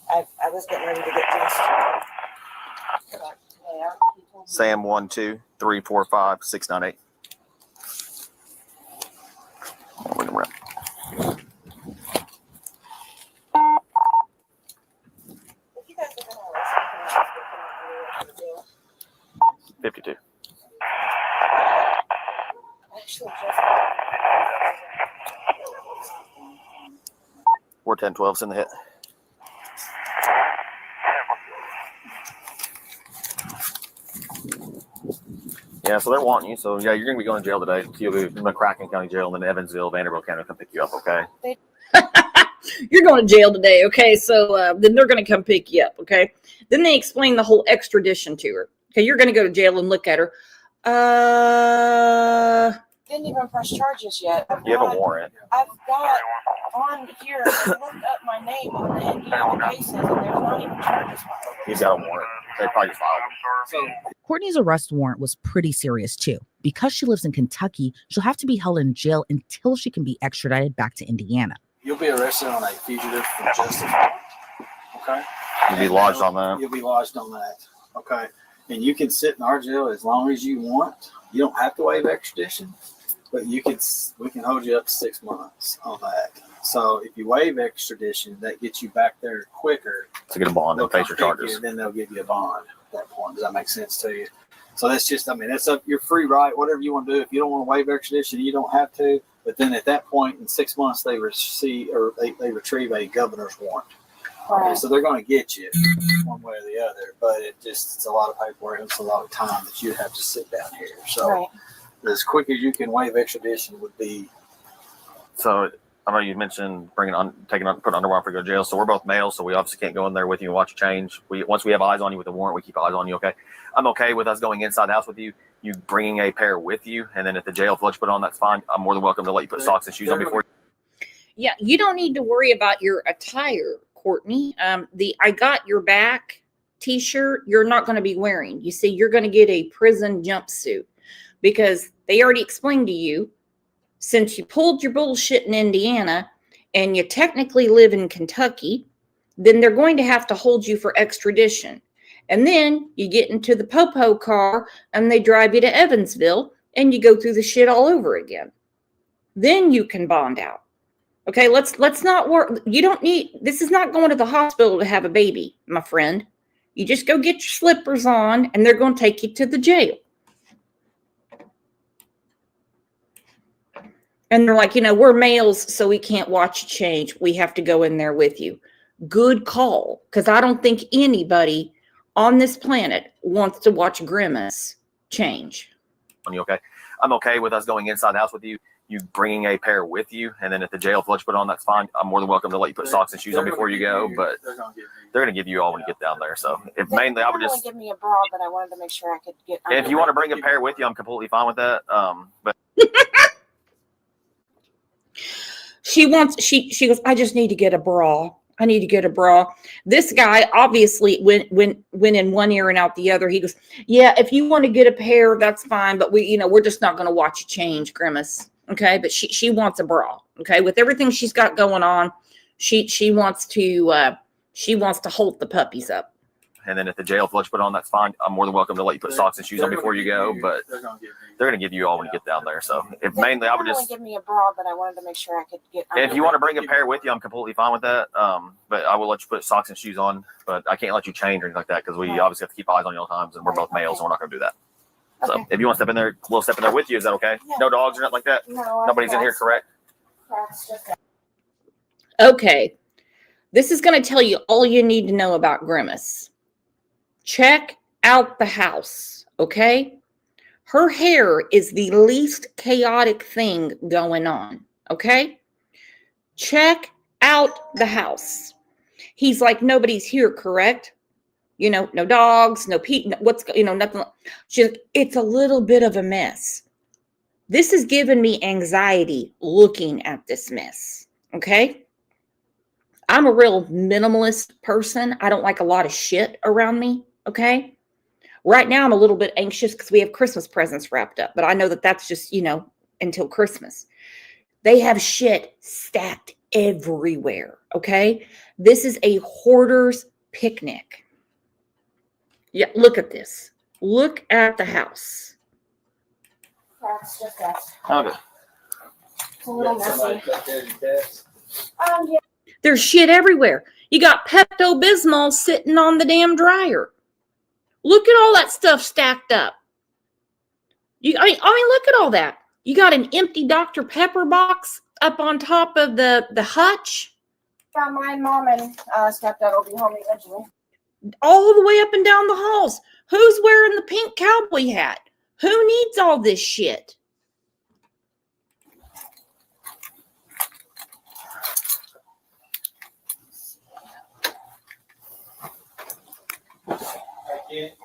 I was getting ready to get dressed. Sam 1 2 3 4 5 6 9 8. Bring them around. If you guys are gonna arrest me, 52. actually just We're 10 12's in the hit. Yeah, so they're wanting you. So, yeah, you're going to be going to jail today. You'll be in McCracken County Jail, and then Evansville, Vanderbilt County will come pick you up, okay? You're going to jail today, okay? So then they're going to come pick you up, okay? Then they explain the whole extradition to her. Okay, you're going to go to jail and look at her. didn't even press charges yet. You have a warrant. I've got on here, I looked up my name on the Indiana cases, and there's not even charges filed. He's got a warrant. They probably just filed him. Courtney's arrest warrant was pretty serious too. Because she lives in Kentucky, she'll have to be held in jail until she can be extradited back to Indiana. You'll be arrested on a fugitive from justice. Okay? You'll be lodged on that. You'll be lodged on that. Okay? And you can sit in our jail as long as you want. You don't have to waive extradition, but we can hold you up to 6 months on that. So if you waive extradition, that gets you back there quicker. To get a bond, they'll face your charges. And then they'll give you a bond at that point. Does that make sense to you? So that's just, that's up your free right, whatever you want to do. If you don't want to waive extradition, you don't have to. But then at that point, in 6 months, they retrieve a governor's warrant. Right. Okay, so they're going to get you one way or the other, but it's a lot of paperwork. It's a lot of time that you have to sit down here. So Right. as quick as you can waive extradition would be. So I know you mentioned putting underwear on for go to jail. So we're both males, so we obviously can't go in there with you and watch you change. Once we have eyes on you with a warrant, we keep eyes on you. Okay, I'm okay with us going inside the house with you. You bringing a pair with you, and then at the jail, if you let you put on, that's fine. I'm more than welcome to let you put socks and shoes on before. Yeah, you don't need to worry about your attire, Courtney. The I Got Your Back t-shirt, you're not going to be wearing. You see, you're going to get a prison jumpsuit because they already explained to you, since you pulled your bullshit in Indiana and you technically live in Kentucky, then they're going to have to hold you for extradition. And then you get into the Popo car and they drive you to Evansville and you go through the shit all over again. Then you can bond out. Okay, let's not work. You don't need, this is not going to the hospital to have a baby, my friend. You just go get your slippers on and they're going to take you to the jail. And they're like, we're males, so we can't watch you change. We have to go in there with you. Good call, because I don't think anybody on this planet wants to watch Grimace change. You okay? I'm okay with us going inside the house with you. You bringing a pair with you, and then at the jail, if you let you put on, that's fine. I'm more than welcome to let you put socks and shoes on before you go, but they're going to give you all when you get down there. So if mainly, I would just give me a bra, but I wanted to make sure I could get. If you want to bring a pair with you, I'm completely fine with that. But. She goes, I just need to get a bra. I need to get a bra. This guy obviously went in one ear and out the other. He goes, yeah, if you want to get a pair, that's fine. But we're just not going to watch you change, Grimace. Okay. But she wants a bra. Okay. With everything she's got going on, she wants to hold the puppies up. and then if the jail lets you put on, that's fine. I'm more than welcome to let you put socks and shoes on before you go, but they're going to give you all when you get down there. So if mainly I would just give me a bra, but I wanted to make sure I could get. if you want to bring a pair with you, I'm completely fine with that. But I will let you put socks and shoes on, but I can't let you change or anything like that because we obviously have to keep eyes on you all times, and we're both males, so we're not going to do that. So if you want to step in there, we'll step in there with you. Is that okay? Yeah. No dogs or nothing like that? No. Nobody's in here, correct? Okay. This is going to tell you all you need to know about Grimace. Check out the house, okay? Her hair is the least chaotic thing going on, okay? Check out the house. He's like, nobody's here, correct? You know, no dogs, no people, nothing. She's like, it's a little bit of a mess. This has given me anxiety looking at this mess, okay? I'm a real minimalist person. I don't like a lot of shit around me, okay? Right now, I'm a little bit anxious because we have Christmas presents wrapped up, but I know that that's just, until Christmas. They have shit stacked everywhere, okay? This is a hoarder's picnic. Yeah, look at this. Look at the house. That's just that. Okay. It's a little messy. Yeah. There's shit everywhere. You got Pepto-Bismol sitting on the damn dryer. Look at all that stuff stacked up. I mean, look at all that. You got an empty Dr. Pepper box up on top of the hutch. Yeah, my mom and stepdad will be home eventually. All the way up and down the halls. Who's wearing the pink cowboy hat? Who needs all this shit?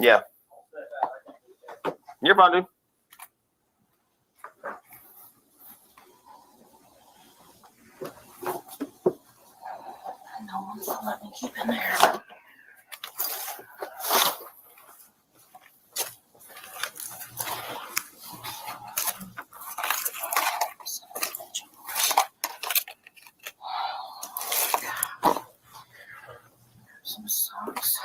Yeah. You're fine, dude. No one's gonna let me keep in there. Some socks.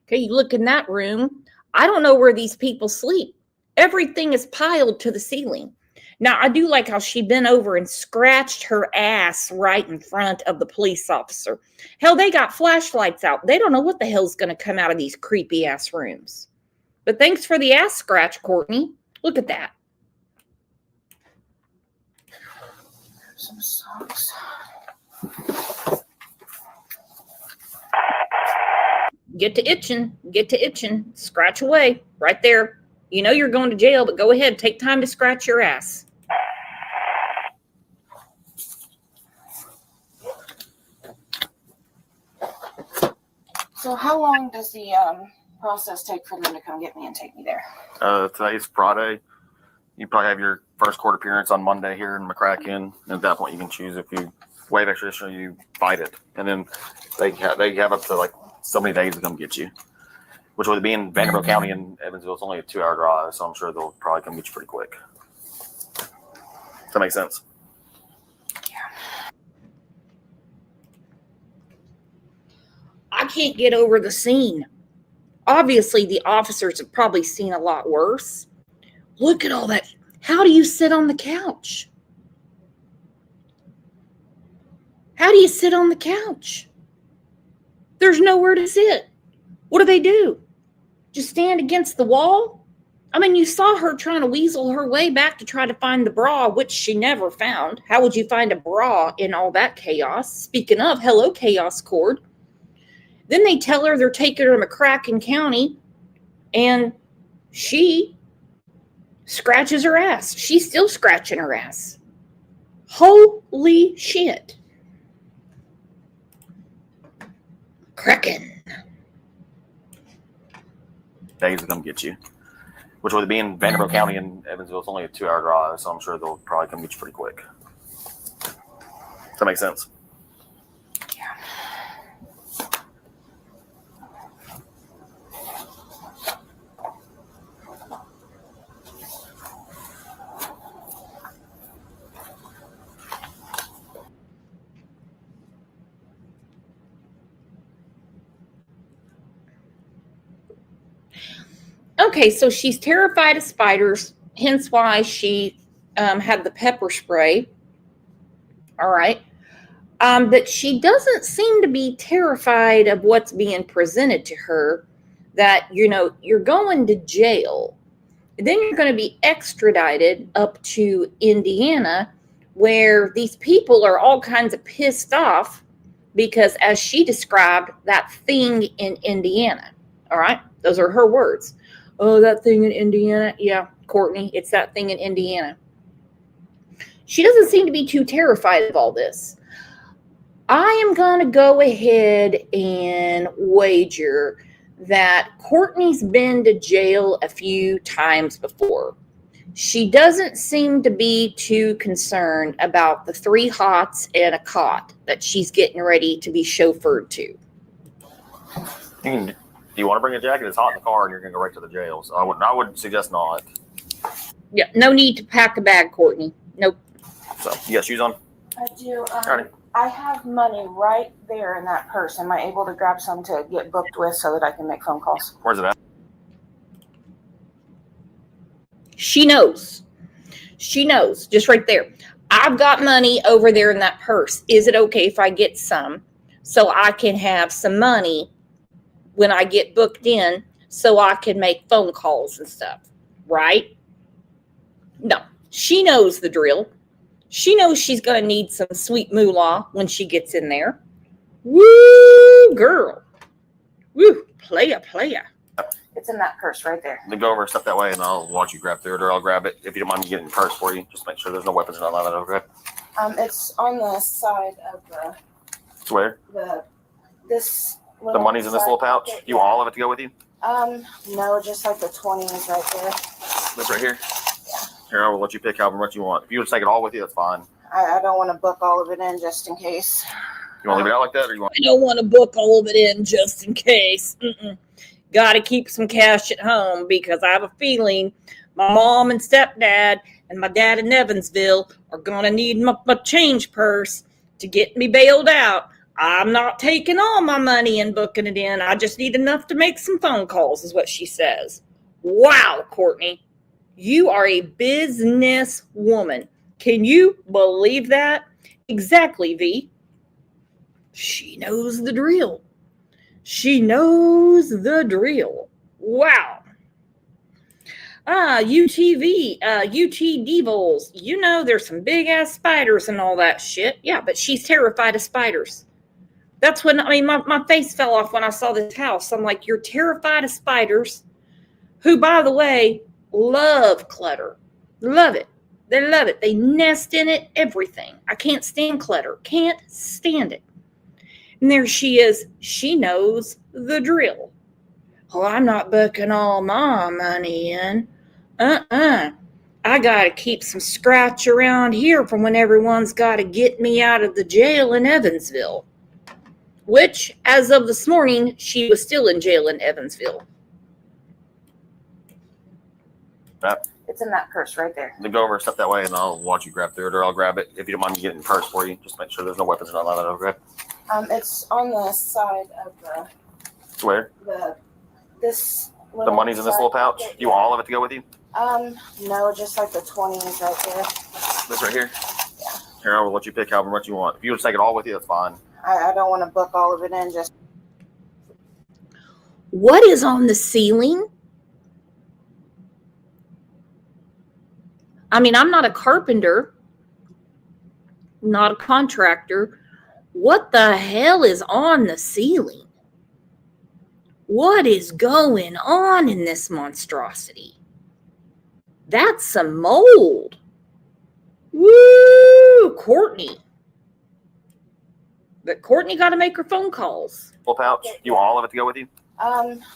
Okay, you look in that room. I don't know where these people sleep. Everything is piled to the ceiling. Now, I do like how she bent over and scratched her ass right in front of the police officer. Hell, they got flashlights out. They don't know what the hell's going to come out of these creepy ass rooms. But thanks for the ass scratch, Courtney. Look at that. Some socks. Get to itching, scratch away right there. You know you're going to jail, but go ahead, take time to scratch your ass. So how long does the process take for them to come get me and take me there? Today's Friday. You probably have your first court appearance on Monday here in McCracken. And at that point, you can choose if you waive extradition or you fight it. And then they have up to like so many days to come get you. Which with it being Vanderbilt County and Evansville, it's only a 2-hour drive, so I'm sure they'll probably come get you pretty quick. Does that make sense? I can't get over the scene. Obviously, the officers have probably seen a lot worse. Look at all that. How do you sit on the couch? How do you sit on the couch? There's nowhere to sit. What do? Just stand against the wall? I mean, you saw her trying to weasel her way back to try to find the bra, which she never found. How would you find a bra in all that chaos? Speaking of, hello, Chaos Cord. Then they tell her they're taking her to McCracken County, and she scratches her ass. She's still scratching her ass. Holy shit. Kraken. Days to come get you. Which with it being Vanderbilt County and Evansville, it's only a 2-hour drive, so I'm sure they'll probably come get you pretty quick. Does that make sense? Okay, so she's terrified of spiders, hence why she had the pepper spray. All right. But she doesn't seem to be terrified of what's being presented to her, that, you're going to jail. Then you're going to be extradited up to Indiana, where these people are all kinds of pissed off because, as she described, that thing in Indiana. All right. Those are her words. Oh, that thing in Indiana. Yeah, Courtney, it's that thing in Indiana. She doesn't seem to be too terrified of all this. I am going to go ahead and wager that Courtney's been to jail a few times before. She doesn't seem to be too concerned about the 3 hots and a cot that she's getting ready to be chauffeured to. Do you want to bring a jacket? It's hot in the car and you're going to go right to the jail. So I would suggest not. Yeah, no need to pack a bag, Courtney. Nope. So, you got shoes on? I do. Alrighty. I have money right there in that purse. Am I able to grab some to get booked with so that I can make phone calls? Where's it at? She knows. She knows. Just right there. I've got money over there in that purse. Is it okay if I get some so I can have some money when I get booked in so I can make phone calls and stuff? Right? No. She knows the drill. She knows she's going to need some sweet moolah when she gets in there. Woo, girl. Woo, playa. It's in that purse right there. Then go over and step that way, and I'll watch you grab through it, or I'll grab it. If you don't mind me getting the purse for you, just make sure there's no weapons or nothing like that, okay? It's on the side of the Swear? this. The money's in this little pouch? You want all of it to go with you? No, just like the 20 is right there. This right here? Here, I will let you pick however much you want. If you would take it all with you, that's fine. I don't want to book all of it in just in case. You want to leave it out like that, or you want? I don't want to book all of it in just in case. Got to keep some cash at home because I have a feeling my mom and stepdad and my dad in Evansville are going to need my change purse to get me bailed out. I'm not taking all my money and booking it in. I just need enough to make some phone calls, is what she says. Wow, Courtney. You are a business woman. Can you believe that? Exactly, V. She knows the drill. She knows the drill. Wow. UTV, UT Devils. You know there's some big-ass spiders and all that shit. Yeah, but she's terrified of spiders. That's when, my face fell off when I saw this house. I'm like, you're terrified of spiders, who, by the way, love clutter. Love it. They love it. They nest in it, everything. I can't stand clutter. Can't stand it. And there she is. She knows the drill. Oh, I'm not booking all my money in. I got to keep some scratch around here from when everyone's got to get me out of the jail in Evansville. Which, as of this morning, she was still in jail in Evansville. It's in that purse right there. Then go over and step that way, and I'll watch you grab through it, or I'll grab it. If you don't mind me getting the purse for you, just make sure there's no weapons or nothing like that, okay? It's on the side of the Swear? this. The money's in this little pouch? You want all of it to go with you? No, just like the 20 is right there. This right here? Yeah. Here, I will let you pick however much you want. If you would take it all with you, that's fine. I don't want to book all of it in just. What is on the ceiling? I'm not a carpenter, not a contractor. What the hell is on the ceiling? What is going on in this monstrosity? That's some mold. Woo, Courtney. But Courtney got to make her phone calls. Full pouch? You want all of it to go with you?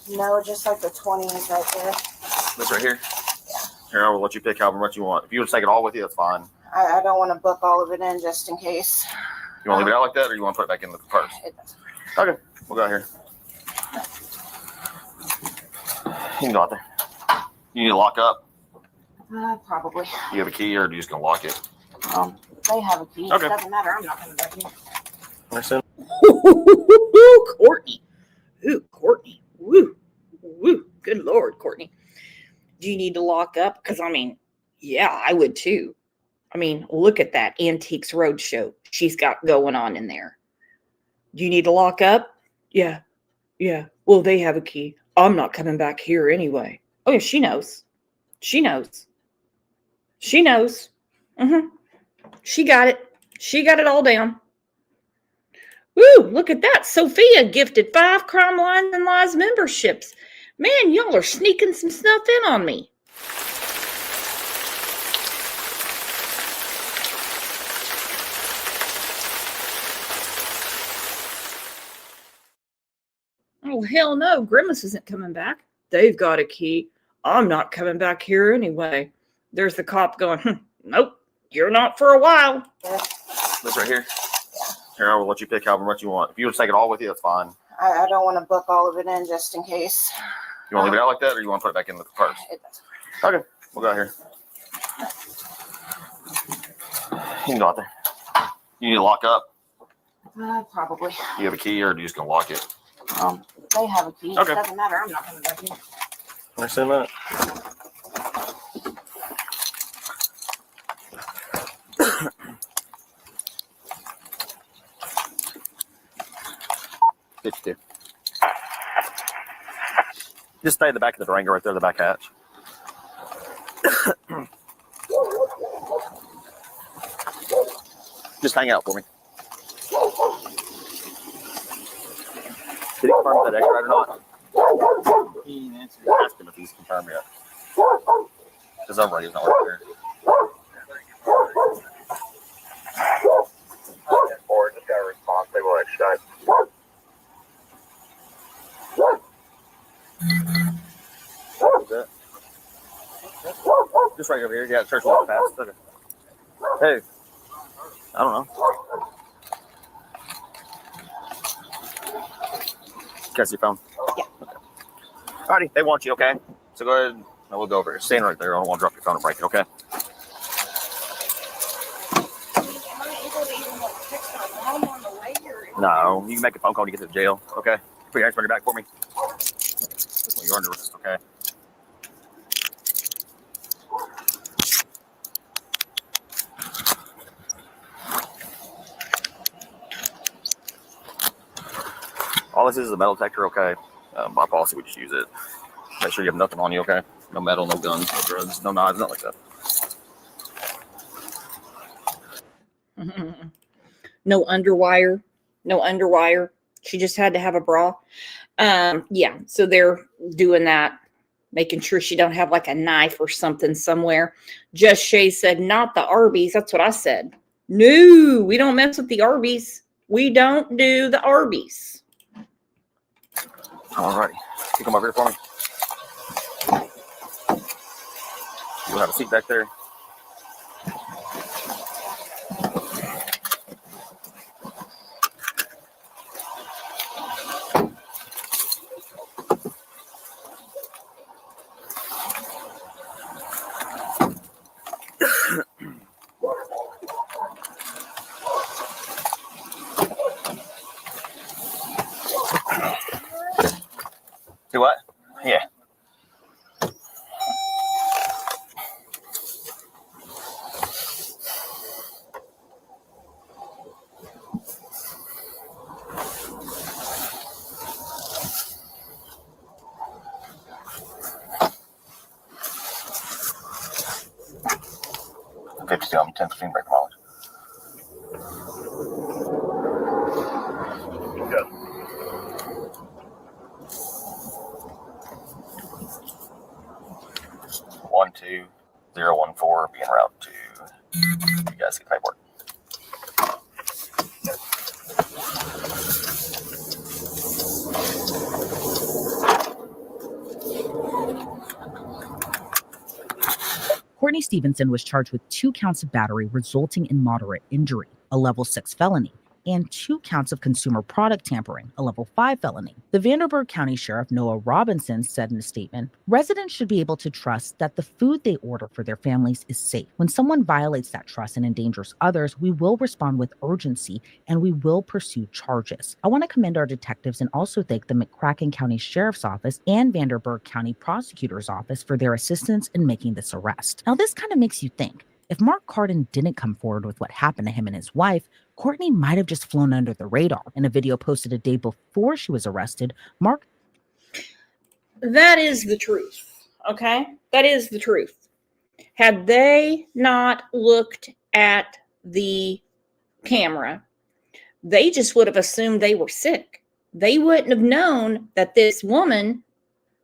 No, just like the 20 is right there. This right here? Yeah. Here, I will let you pick however much you want. If you would take it all with you, that's fine. I don't want to book all of it in just in case. You want to leave it out like that, or you want to put it back in the purse? Okay, we'll go out here. You can go out there. You need to lock up? Probably. You have a key, or are you just going to lock it? They have a key. Okay. It doesn't matter. I'm not coming back here. Understand? Courtney. Ooh, Courtney. Woo. Woo. Good Lord. need to lock up? Because, I mean, yeah, I would too. I mean, look at that Antiques Roadshow she's got going on in there. Do you need to lock up? Yeah. Yeah. Well, they have a key. I'm not coming back here anyway. Oh, yeah, she knows. She knows. She knows. She got it. She got it all down. Woo, look at that. Sophia gifted 5 Crime Lines and Lies memberships. Man, y'all are sneaking some stuff in on me. Oh, hell no. Grimace isn't coming back. They've got a key. I'm not coming back here anyway. There's the cop going, nope, you're not for a while. This right here. Here, I will let you pick however much you want. If you want to take it all with you, that's fine. I don't want to book all of it in just in case. You want to leave it out like that, or you want to put it back in the purse? Okay, we'll go out here. You can go out there. You need to lock up. Probably. You have a key, or are you just gonna lock it? They have a key. Okay. It doesn't matter. I'm not coming back here. Understand that? $52. Just stay in the back of the Durango right there, the back hatch. Just hang out for me. Did he confirm that extra or not? He didn't answer. Ask him if he's confirmed yet. Because our radio's not working here. Or just got a response. They will extradite. Just right over here. Yeah, church walk past. Okay. Hey. I don't know. Catch your phone. Yeah. Okay. Alrighty, they want you, okay? So go ahead. No, we'll go over here. Stand right there. I don't want to drop your phone and break it, okay? No, you can make a phone call when you get to jail, okay? Put your hands on your back for me. You're under arrest, okay? All this is a metal detector, okay? By policy, we just use it. Make sure you have nothing on you, okay? No metal, no guns, no drugs, no knives, nothing like that. No underwire. No underwire. She just had to have a bra. Yeah, so they're doing that, making sure she don't have like a knife or something somewhere. Just Shay said, not the Arby's. That's what I said. No, we don't mess with the Arby's. We don't do the Arby's. All right. You come over here for me. You'll have a seat back there. Do what? Yeah. $52 on 10% break mileage. Good. One 2014 being route to you guys get paperwork. Courtney Stevenson was charged with 2 counts of battery resulting in moderate injury, a level 6 felony, and 2 counts of consumer product tampering, a level 5 felony. The Vanderburgh County Sheriff Noah Robinson said in a statement, residents should be able to trust that the food they order for their families is safe. When someone violates that trust and endangers others, we will respond with urgency and we will pursue charges. I want to commend our detectives and also thank the McCracken County Sheriff's Office and Vanderburgh County Prosecutor's Office for their assistance in making this arrest. Now, this kind of makes you think. If Mark Cardin didn't come forward with what happened to him and his wife, Courtney might have just flown under the radar. In a video posted a day before she was arrested, Mark... That is the truth, okay? That is the truth. Had they not looked at the camera, they just would have assumed they were sick. They wouldn't have known that this woman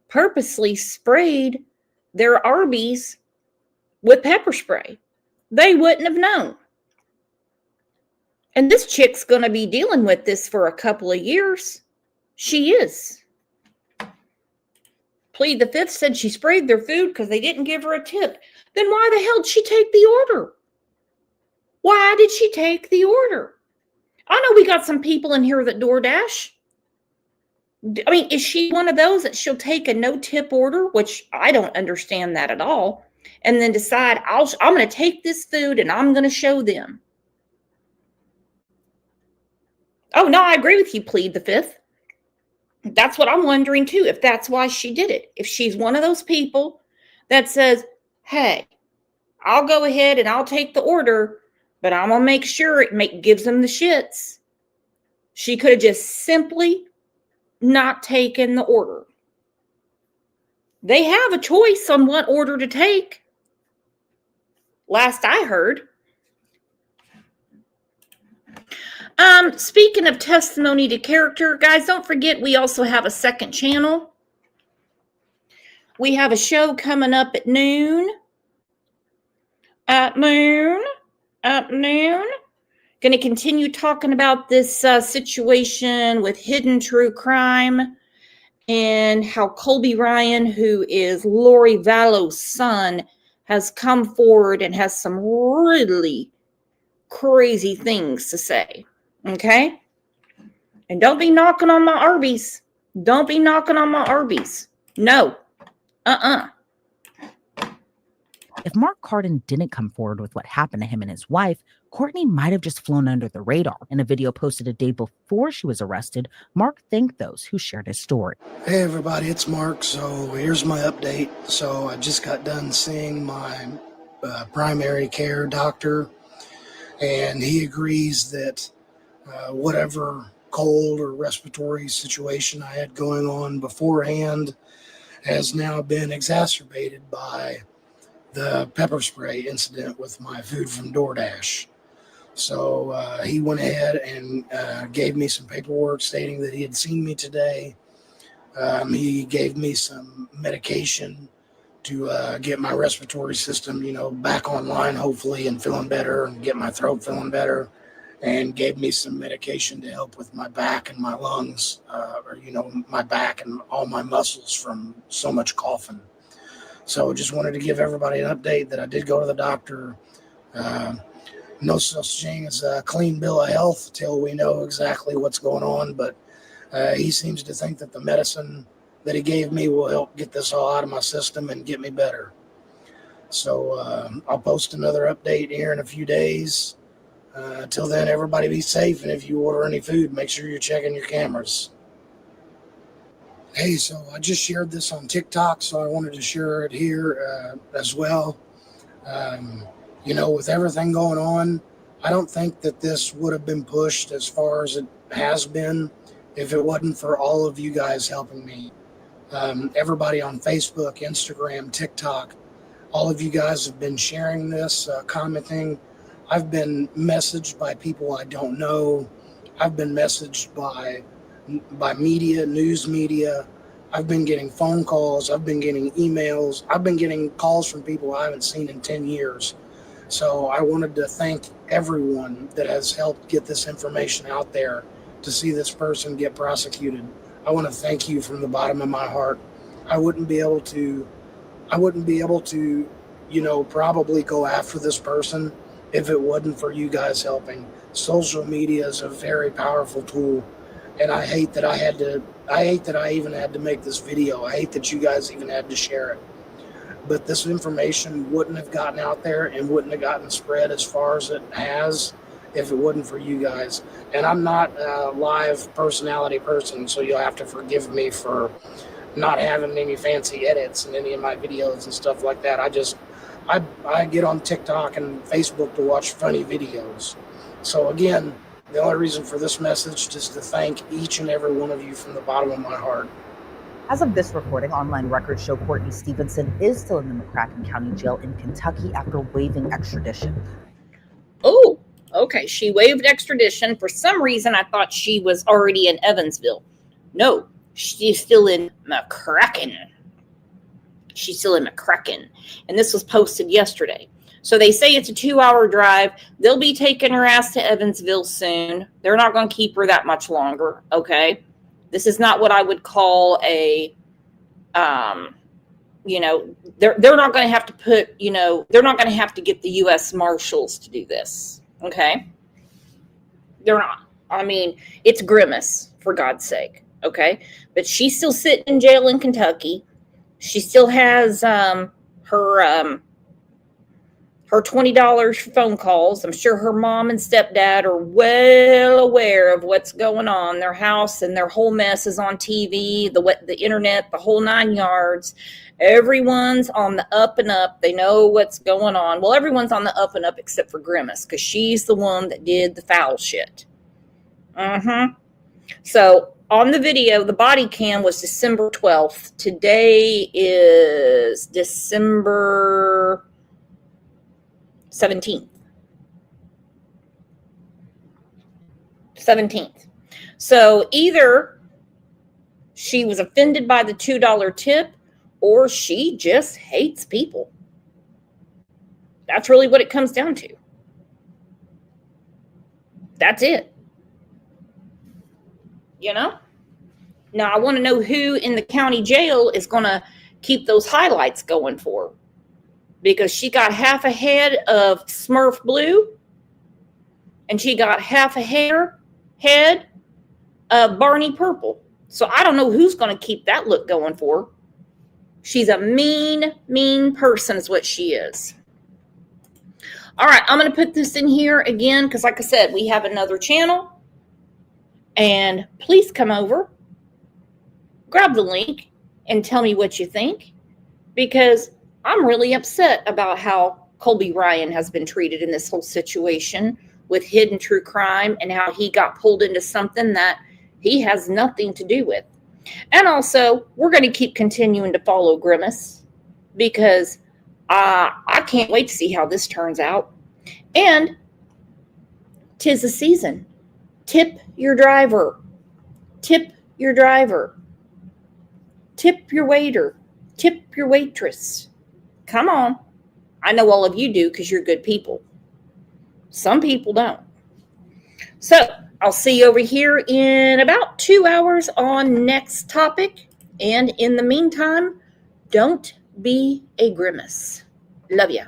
purposely sprayed their ARBYS with pepper spray. They wouldn't have known. And this chick's going to be dealing with this for a couple of years. She is. Plead the Fifth said she sprayed their food because they didn't give her a tip. Then why the hell did she take the order? Why did she take the order? I know we got some people in here that DoorDash. I mean, is she one of those that she'll take a no-tip order, which I don't understand that at all, and then decide, I'm going to take this food and I'm going to show them? Oh, no, I agree with you, Plead the Fifth. That's what I'm wondering, too, if that's why she did it. If she's one of those people that says, hey, I'll go ahead and I'll take the order, but I'm going to make sure it gives them the shits. She could have just simply not taken the order. They have a choice on what order to take. Last I heard. Speaking of testimony to character, guys, don't forget we also have a second channel. We have a show coming up at noon. At noon. Going to continue talking about this situation with Hidden True Crime and how Colby Ryan, who is Lori Vallow's son, has come forward and has some really crazy things to say. Okay? And don't be knocking on my ARBYS. Don't be knocking on my ARBYS. No. If Mark Cardin didn't come forward with what happened to him and his wife, Courtney might have just flown under the radar. In a video posted a day before she was arrested, Mark thanked those who shared his story. Hey everybody, it's Mark. So here's my update. So I just got done seeing my primary care doctor, and he agrees that whatever cold or respiratory situation I had going on beforehand has now been exacerbated by the pepper spray incident with my food from DoorDash. So he went ahead and gave me some paperwork stating that he had seen me today. He gave me some medication to get my respiratory system, back online, hopefully, and feeling better, and get my throat feeling better, and gave me some medication to help with my back and my lungs, my back and all my muscles from so much coughing. So just wanted to give everybody an update that I did go to the doctor. No such thing as a clean bill of health till we know exactly what's going on, but he seems to think that the medicine that he gave me will help get this all out of my system and get me better. So I'll post another update here in a few days. Till then, everybody be safe, and if you order any food, make sure you're checking your cameras. Hey, so I just shared this on TikTok, so I wanted to share it here as well. With everything going on, I don't think that this would have been pushed as far as it has been if it wasn't for all of you guys helping me. Everybody on Facebook, Instagram, TikTok, all of you guys have been sharing this, commenting. I've been messaged by people I don't know. I've been messaged by media, news media. I've been getting phone calls. I've been getting emails. I've been getting calls from people I haven't seen in 10 years. So I wanted to thank everyone that has helped get this information out there to see this person get prosecuted. I want to thank you from the bottom of my heart. I wouldn't be able to, probably go after this person if it wasn't for you guys helping. social media is a very powerful tool, and I hate that I even had to make this video. I hate that you guys even had to share it. But this information wouldn't have gotten out there and wouldn't have gotten spread as far as it has if it wasn't for you guys. And I'm not a live personality person, so you'll have to forgive me for not having any fancy edits in any of my videos and stuff like that. I get on TikTok and Facebook to watch funny videos. So again, the only reason for this message is to thank each and every one of you from the bottom of my heart. As of this recording, online records show Courtney Stevenson is still in the McCracken County Jail in Kentucky after waiving extradition. Oh, okay. She waived extradition. For some reason, I thought she was already in Evansville. No, she's still in McCracken. She's still in McCracken. And this was posted yesterday. So they say it's a 2-hour drive. They'll be taking her ass to Evansville soon. They're not going to keep her that much longer, okay? This is not what I would call a, you know, they're not going to have to put, you know, they're not going to have to get the U.S. Marshals to do this, okay? They're not. I mean, it's Grimace, for God's sake, okay? But she's still sitting in jail in Kentucky. She still has her $20 for phone calls. I'm sure her mom and stepdad are well aware of what's going on. Their house and their whole mess is on TV, the internet, the whole 9 yards. Everyone's on the up and up. They know what's going on. Well, everyone's on the up and up except for Grimace, because she's the one that did the foul shit. So on the video, the body cam was December 12th. Today is December 17th. So either she was offended by the $2 tip or she just hates people. That's really what it comes down to. That's it. You know? Now, I want to know who in the county jail is going to keep those highlights going for her. Because she got half a head of Smurf blue and she got half a head of Barney purple. So I don't know who's going to keep that look going for her. She's a mean person is what she is. All right, I'm going to put this in here again because, like I said, we have another channel. And please come over, grab the link, and tell me what you think. Because I'm really upset about how Colby Ryan has been treated in this whole situation with hidden true crime and how he got pulled into something that he has nothing to do with. And also, we're going to keep continuing to follow Grimace because I can't wait to see how this turns out. And 'tis the season. Tip your driver. Tip your driver. Tip your waiter. Tip your waitress. Come on. I know all of you do because you're good people. Some people don't. So I'll see you over here in about 2 hours on next topic. And in the meantime, don't be a grimace. Love ya.